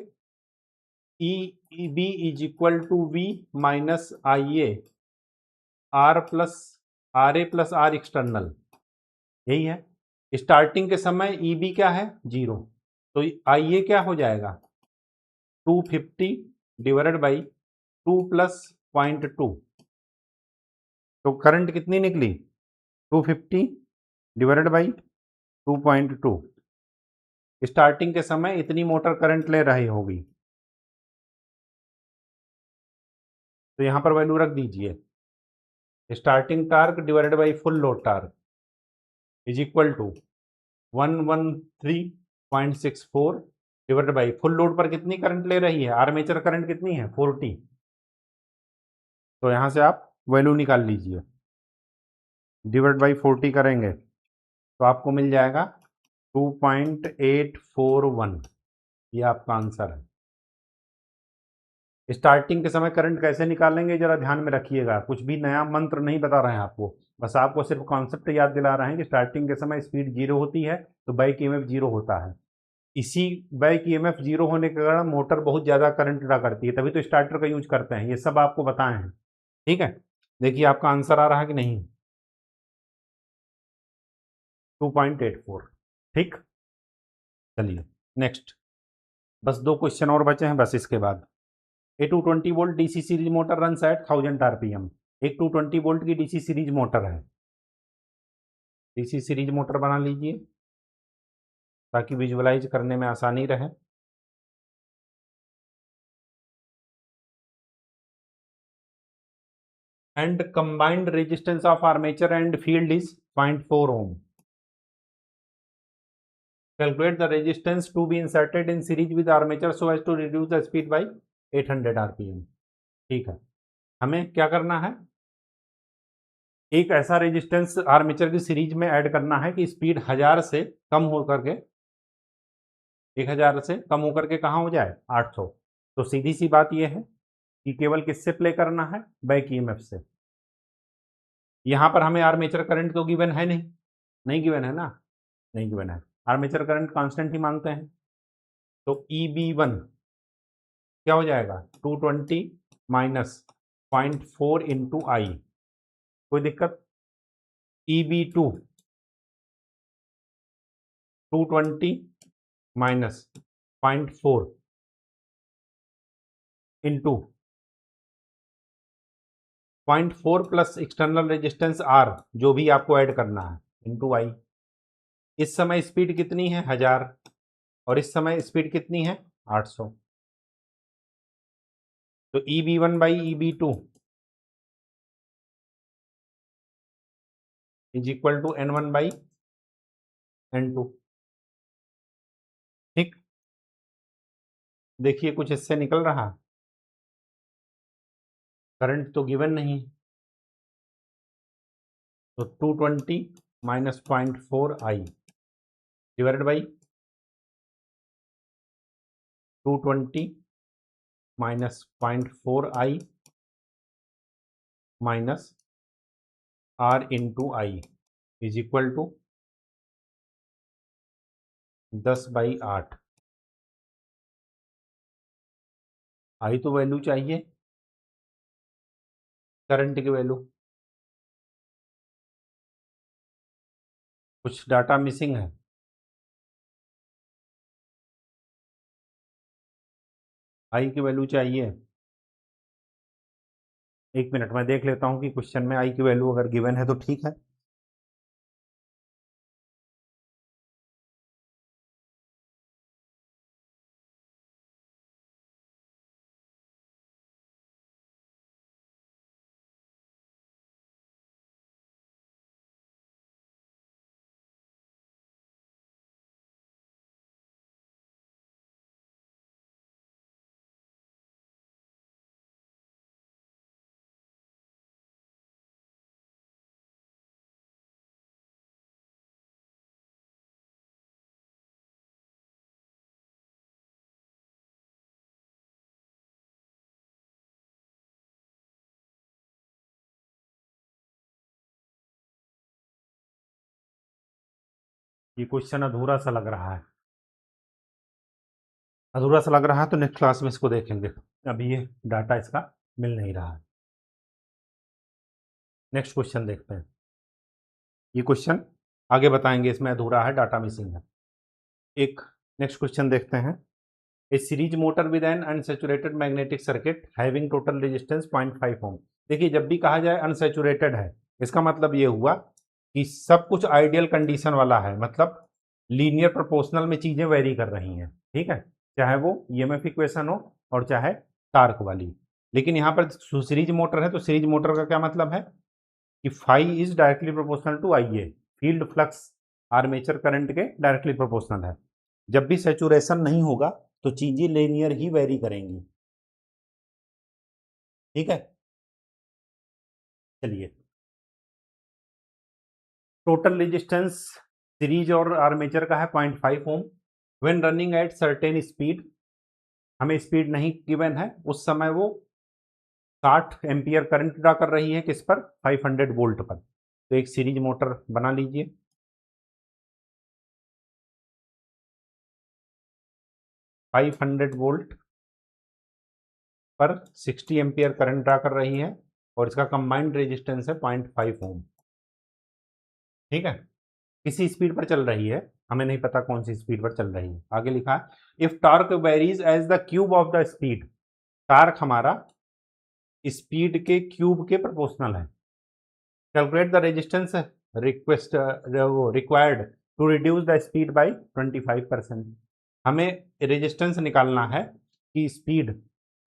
E B is equal to V minus I A R plus R A plus R external, यही है। स्टार्टिंग के समय ई बी क्या है, 0, तो आई ए क्या हो जाएगा, 250 डिवाइडेड बाई 2 प्लस 0.2। तो करंट कितनी निकली, 250 डिवाइडेड बाई 2.2। स्टार्टिंग के समय इतनी मोटर करंट ले रही होगी, तो यहां पर वैल्यू रख दीजिए, starting torque divided by full load torque is equal to 113.64 divided by full load पर कितनी करंट ले रही है, आर्मेचर करंट कितनी है, 40। तो यहां से आप वैल्यू निकाल लीजिए, डिवाइड बाई 40 करेंगे तो आपको मिल जाएगा 2.841। ये आपका आंसर है। स्टार्टिंग के समय करंट कैसे निकालेंगे जरा ध्यान में रखिएगा, कुछ भी नया मंत्र नहीं बता रहे हैं आपको, बस आपको सिर्फ कॉन्सेप्ट याद दिला रहे हैं कि स्टार्टिंग के समय स्पीड 0 होती है तो बैक ईएमएफ 0 होता है। इसी बैक ईएमएफ 0 होने के कारण मोटर बहुत ज़्यादा करंट ड्रा करती है, तभी तो स्टार्टर का यूज करते हैं। ये सब आपको बताए हैं, ठीक है। देखिए आपका आंसर आ रहा है कि नहीं, 2.84। ठीक, चलिए नेक्स्ट, बस 2 क्वेश्चन और बचे हैं बस इसके बाद। A 220 volt DC series motor run at 1000 RPM. एक 220 वोल्ट की डीसी सीरीज मोटर है, डीसी सीरीज मोटर बना लीजिए ताकि विजुअलाइज करने में आसानी रहे। And combined resistance of armature and field is 0.4 ohm. Calculate the resistance to be inserted in series with armature so as to reduce the speed by 800 rpm। ठीक है, हमें क्या करना है, एक ऐसा रेजिस्टेंस आर्मेचर की सीरीज में ऐड करना है कि स्पीड 1000 से कम होकर के 1000 से कम होकर के कहाँ हो जाए, 800। तो सीधी सी बात यह है कि केवल किससे प्ले करना है, बैक ईएमएफ से। यहां पर हमें आर्मेचर करंट तो गिवन है नहीं, नहीं गिवन है ना, नहीं गिवन है, आर्मेचर करंट कांस्टेंट ही मानते हैं। तो EB1 क्या हो जाएगा, 220 माइनस 0.4 इंटू आई, कोई दिक्कत। EB2 220 minus 0.4 into 0.4 plus external resistance R, जो भी आपको ऐड करना है, इंटू आई। इस समय स्पीड कितनी है, 1000, और इस समय स्पीड कितनी है, 800। तो EB1 by EB2 is equal to N1/N2। ठीक, देखिए कुछ इससे निकल रहा, करंट तो गिवन नहीं, तो 220 minus 0.4 I divided by 220 minus 0.4 I minus R into I is equal to 10/8। I तो वैल्यू चाहिए, करंट की वैल्यू, कुछ डाटा मिसिंग है। आई की वैल्यू चाहिए, एक मिनट में देख लेता हूं कि क्वेश्चन में आई की वैल्यू अगर गिवन है तो ठीक है। ये क्वेश्चन अधूरा सा लग रहा है, अधूरा सा लग रहा है, तो नेक्स्ट क्लास में इसको देखेंगे। अभी ये डाटा इसका मिल नहीं रहा है। नेक्स्ट क्वेश्चन देखते हैं, ये क्वेश्चन आगे बताएंगे, इसमें अधूरा है, डाटा मिसिंग है। एक नेक्स्ट क्वेश्चन देखते हैं। A series motor with an unsaturated magnetic circuit having total resistance 0.5 ohm. देखिए जब भी कहा जाए अनसैचुरेटेड है, इसका मतलब ये हुआ कि सब कुछ आइडियल कंडीशन वाला है, मतलब लीनियर प्रोपोर्शनल में चीजें वेरी कर रही हैं। ठीक है, चाहे वो ईएमएफ इक्वेशन हो और चाहे टार्क वाली। लेकिन यहाँ पर सीरीज मोटर है, तो सीरीज मोटर का क्या मतलब है कि phi is directly proportional to I A, field flux armature current के डायरेक्टली प्रोपोर्शनल है। जब भी सेचुरेशन नहीं होगा तो चीजें लेनियर ही वेरी करेंगी। ठीक है, चलिए, टोटल रेजिस्टेंस सीरीज और आर्मेचर का है 0.5 ohm. When running at certain speed, हमें स्पीड नहीं गिवन है, उस समय वो 60 एम्पियर करंट ड्रा कर रही है, किस पर, 500 वोल्ट पर। तो एक सीरीज मोटर बना लीजिए, 500 वोल्ट पर 60 एम्पियर करंट ड्रा कर रही है, और इसका कंबाइंड रेजिस्टेंस है 0.5 ओम। ठीक है, किसी स्पीड पर चल रही है, हमें नहीं पता कौन सी स्पीड पर चल रही है। आगे लिखा है if torque varies as the cube of the speed, torque हमारा स्पीड के क्यूब के प्रोपोर्शनल है। Calculate the resistance request required to reduce the speed by 25%। हमें रेजिस्टेंस निकालना है कि स्पीड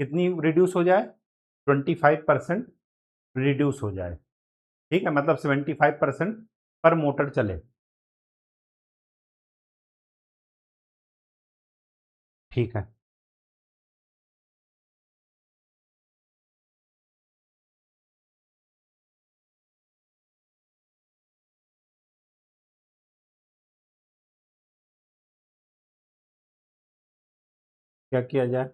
कितनी रिड्यूस हो जाए, 25% रिड्यूस हो जाए। ठीक है, मतलब 75% पर मोटर चले। ठीक है, क्या किया जाए,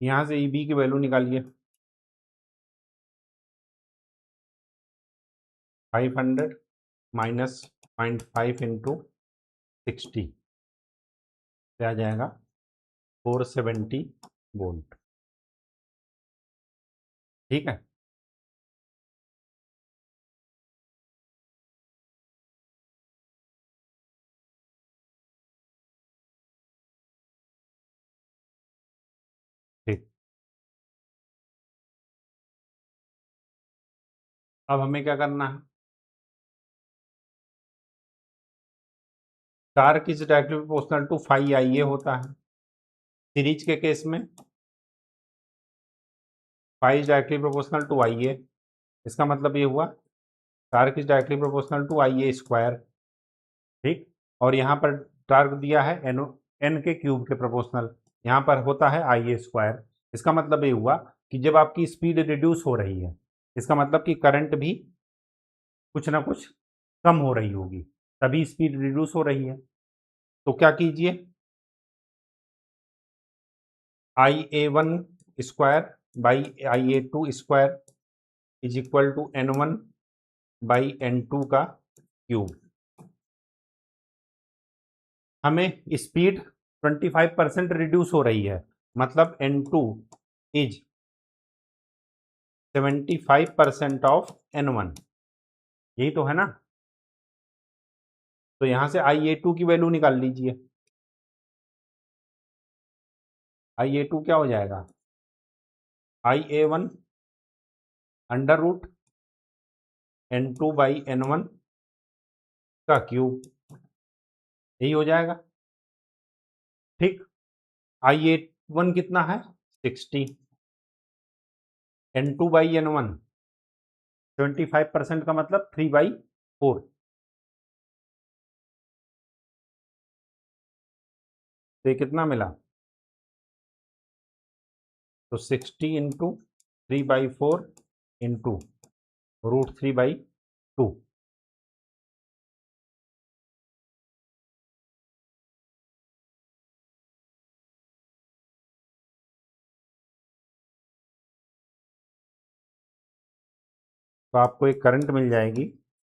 यहां से ईबी की वैल्यू निकालिए, 500 माइनस 0.5 इंटू 60 आ जाएगा 470 वोल्ट। ठीक है, ठीक, अब हमें क्या करना है, torque is directly proportional to phi I A होता है। सीरीज के केस में phi is directly proportional to I A, इसका मतलब ये हुआ torque is directly proportional to I A square. ठीक, और यहाँ पर टार्क दिया है एन एन के क्यूब के प्रोपोर्शनल, यहाँ पर होता है आई ए स्क्वायर। इसका मतलब ये हुआ कि जब आपकी स्पीड रिड्यूस हो रही है, इसका मतलब कि करंट भी कुछ ना कुछ कम हो रही होगी, तभी स्पीड रिड्यूस हो रही है। तो क्या कीजिए, I A one square by I A two square is equal to N one by N two का क्यूब। हमें स्पीड 25% रिड्यूस हो रही है, मतलब N2 इज 75% ऑफ N1, यही तो है ना। तो यहां से IA2 की वैल्यू निकाल लीजिए। IA2 क्या हो जाएगा, IA1 under root N2 by N1 का क्यूब, यही हो जाएगा। ठीक, IA1 कितना है 60, N2 बाई N1 75% का मतलब 3/4, तो ये कितना मिला, तो 60 इंटू 3/4 इंटू √3/2। तो आपको एक करंट मिल जाएगी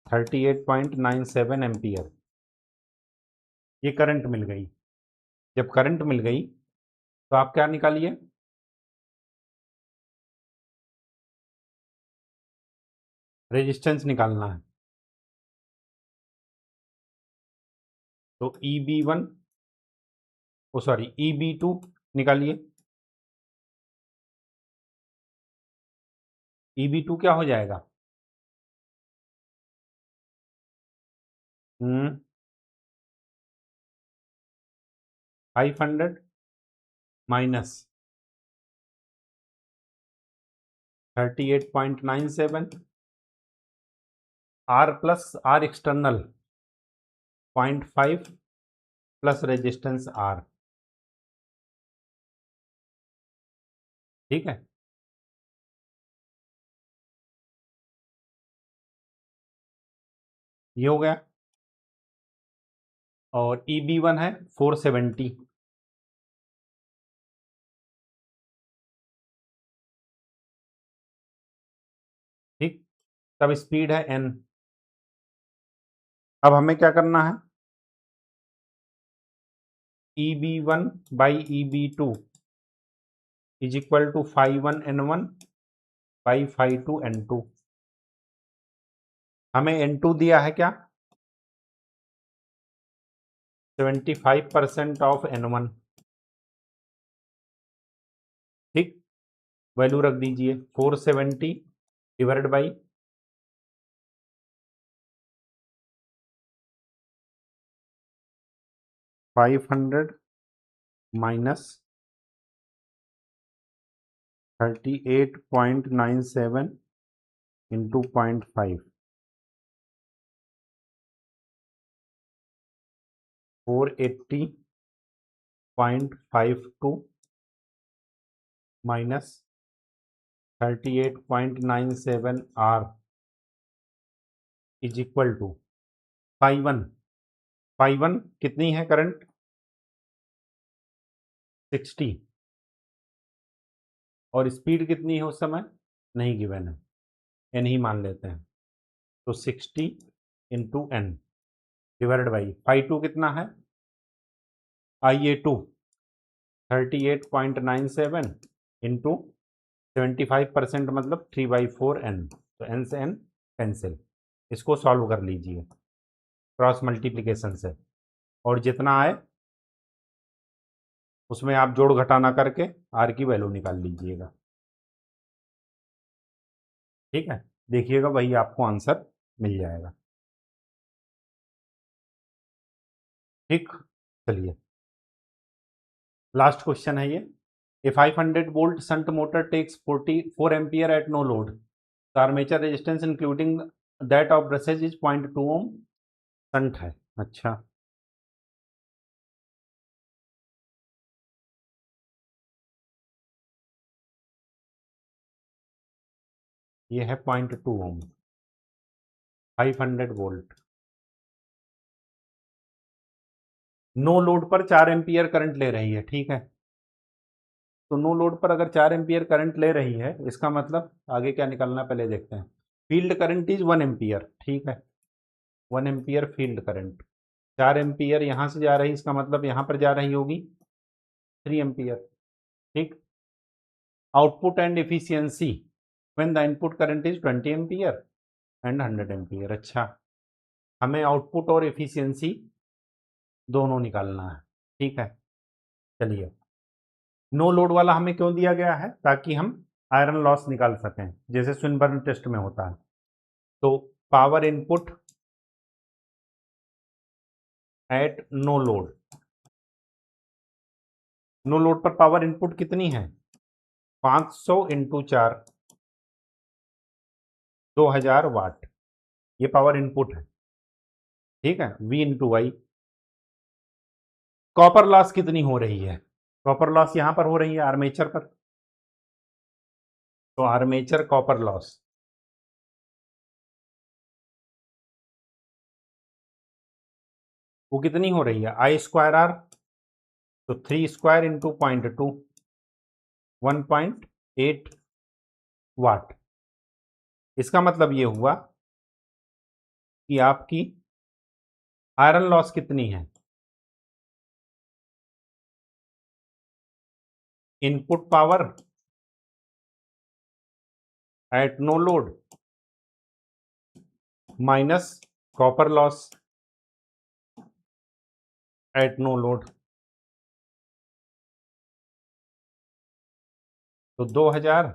38.97 एम्पियर। ये करंट मिल गई। जब करंट मिल गई तो आप क्या निकालिए, रेजिस्टेंस निकालना है। तो EB1 ओ सॉरी EB2 निकालिए। EB2 क्या हो जाएगा, 500 minus 38.97 R plus R external 0.5 plus resistance R। ठीक है, ये हो गया। और EB1 है 470, ठीक, तब स्पीड है n। अब हमें क्या करना है, EB1 by EB2 is equal to φ1 n1 by φ2 n2। हमें n2 दिया है क्या, 75% ऑफ n1। ठीक, वैल्यू रख दीजिए 470 divide by 500 minus 38.97 into 0.5, 480.52 minus 38.97 R is equal to φ1 कितनी है करंट 60, और स्पीड कितनी है उस समय नहीं गिवन है, एन ही मान लेते हैं। तो 60 इंटू एन डिवाइडेड बाई φ2 कितना है, IA2 38.97 इंटू 75% मतलब 3/4 n, तो n से n कैंसिल। इसको सॉल्व कर लीजिए क्रॉस मल्टीप्लिकेशन से, और जितना आए उसमें आप जोड़ घटाना करके R की वैल्यू निकाल लीजिएगा। ठीक है, देखिएगा वही आपको आंसर मिल जाएगा। ठीक, चलिए लास्ट क्वेश्चन है ये। A 500 volt shunt motor takes 44 ampere at no load, the armature resistance including that of brushes is 0.2 ohm, shunt है। अच्छा, ये है 0.2 ओम, 500 वोल्ट, नो लोड पर 4 एम्पियर करंट ले रही है, ठीक है। तो नो लोड पर अगर 4 एम्पियर करंट ले रही है, इसका मतलब आगे क्या निकालना पहले देखते हैं। फील्ड करंट इज 1 एम्पियर, ठीक है, 1 एम्पियर फील्ड करंट, 4 एम्पियर यहाँ से जा रही, इसका मतलब यहाँ पर जा रही होगी 3 एम्पियर, ठीक। Output and efficiency when the input current is 20 ampere and 100 ampere. अच्छा, हमें आउटपुट और एफिशिएंसी दोनों निकालना है, ठीक है। चलिए, नो लोड वाला हमें क्यों दिया गया है, ताकि हम आयरन लॉस निकाल सकें, जैसे स्विनबर्न टेस्ट में होता है। तो power input at no load, no load पर पावर इनपुट कितनी है, 500 इंटू 4, 2000 वाट, ये पावर इनपुट है, ठीक है। V into Y, copper loss कितनी हो रही है, कॉपर लॉस यहां पर हो रही है आर्मेचर पर, तो आर्मेचर कॉपर लॉस वो कितनी हो रही है, आई स्क्वायर आर, तो 3 स्क्वायर इंटू 0.2, 1.8 वाट। इसका मतलब ये हुआ कि आपकी आयरन लॉस कितनी है, input power at no load minus copper loss at no load, तो 2000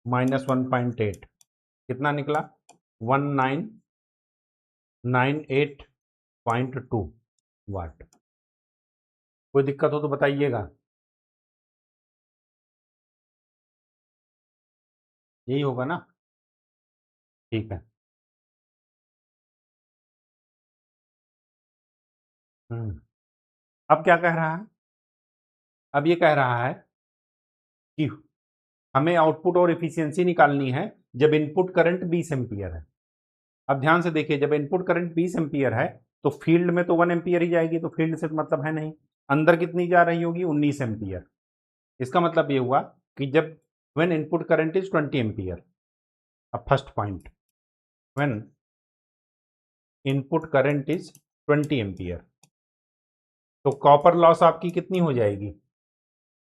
माइनस 1.8 कितना निकला, 1998.2 वाट। कोई दिक्कत हो तो बताइएगा, यही होगा ना, ठीक है। अब क्या कह रहा है, अब ये कह रहा है कि हमें आउटपुट और एफिशिएंसी निकालनी है जब इनपुट करंट 20 एम्पियर है। अब ध्यान से देखिए, जब इनपुट करंट 20 एम्पियर है तो फील्ड में तो 1 एम्पियर ही जाएगी, तो फील्ड से मतलब है नहीं, अंदर कितनी जा रही होगी, 19 एम्पियर। इसका मतलब ये हुआ कि जब when input current is 20 ampere, अब first point, when input current is 20 ampere, तो कॉपर लॉस आपकी कितनी हो जाएगी,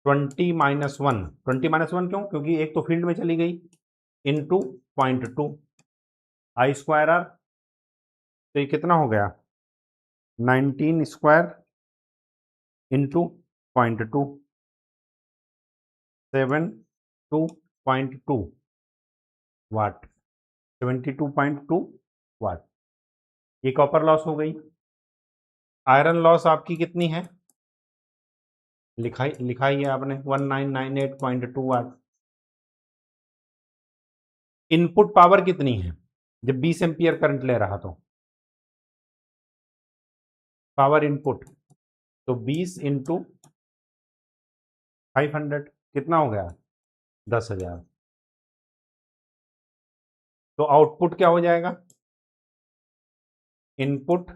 20 - 1, 20 - 1 क्यों, क्योंकि एक तो फील्ड में चली गई, इंटू 0.2 आई स्क्वायर आर, तो ये कितना हो गया, 19 स्क्वायर इंटू 0.2, 72.2 वाट, 72.2 वाट, ये कॉपर लॉस हो गई। आयरन लॉस आपकी कितनी है, लिखाई है आपने 1998.2 वाट। इनपुट पावर कितनी है, जब 20 एम्पियर करंट ले रहा तो पावर इनपुट, तो 20 इंटू 500 कितना हो गया, 10,000। तो आउटपुट क्या हो जाएगा, इनपुट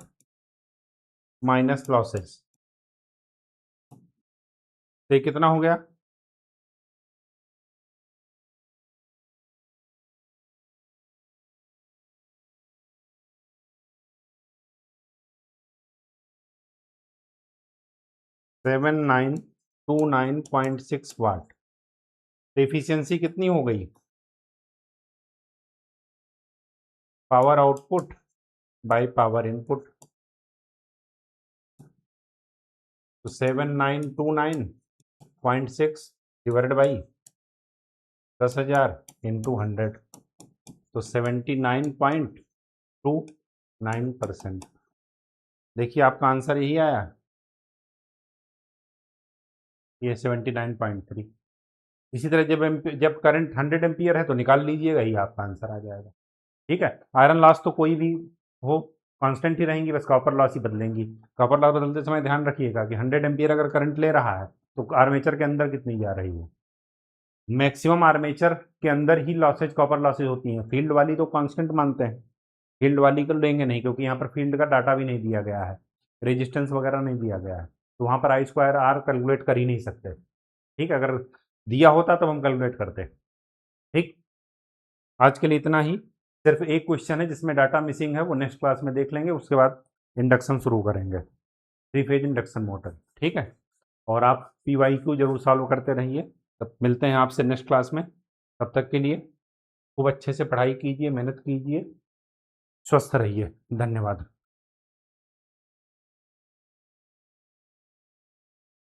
माइनस लॉसेस, तो ये कितना हो गया, 7929.6 वाट। तो एफिशिएंसी कितनी हो गई, power output by power input, तो 7929.6 डिवाइडेड बाई 10,000 इंटू 100, तो 79.29%। देखिए आपका आंसर यही आया, ये 79.3। इसी तरह जब करंट 100 एम्पियर है तो निकाल लीजिएगा, ही आपका आंसर आ जाएगा। ठीक है, आयरन लॉस तो कोई भी हो कांस्टेंट ही रहेंगी, बस कॉपर लॉस ही बदलेंगी। कॉपर लॉस बदलते समय ध्यान रखिएगा कि 100 एम्पियर अगर करंट ले रहा है तो आर्मेचर के अंदर कितनी जा रही है। मैक्सिमम आर्मेचर के अंदर ही लॉसेज कॉपर लॉसेज होती हैं, फील्ड वाली तो कांस्टेंट मानते हैं, फील्ड वाली को लेंगे नहीं, क्योंकि यहाँ पर फील्ड का डाटा भी नहीं दिया गया है, रेजिस्टेंस वगैरह नहीं दिया गया है, तो वहाँ पर I²R कैलकुलेट कर ही नहीं सकते। ठीक है, अगर दिया होता तब हम कैलकुलेट करते। ठीक, आज के लिए इतना ही। सिर्फ एक क्वेश्चन है जिसमें डाटा मिसिंग है, वो नेक्स्ट क्लास में देख लेंगे, उसके बाद इंडक्शन शुरू करेंगे, 3 फेज इंडक्शन मोटर। ठीक है, और आप PYQ जरूर सॉल्व करते रहिए। तब मिलते हैं आपसे नेक्स्ट क्लास में, तब तक के लिए खूब अच्छे से पढ़ाई कीजिए, मेहनत कीजिए, स्वस्थ रहिए। धन्यवाद।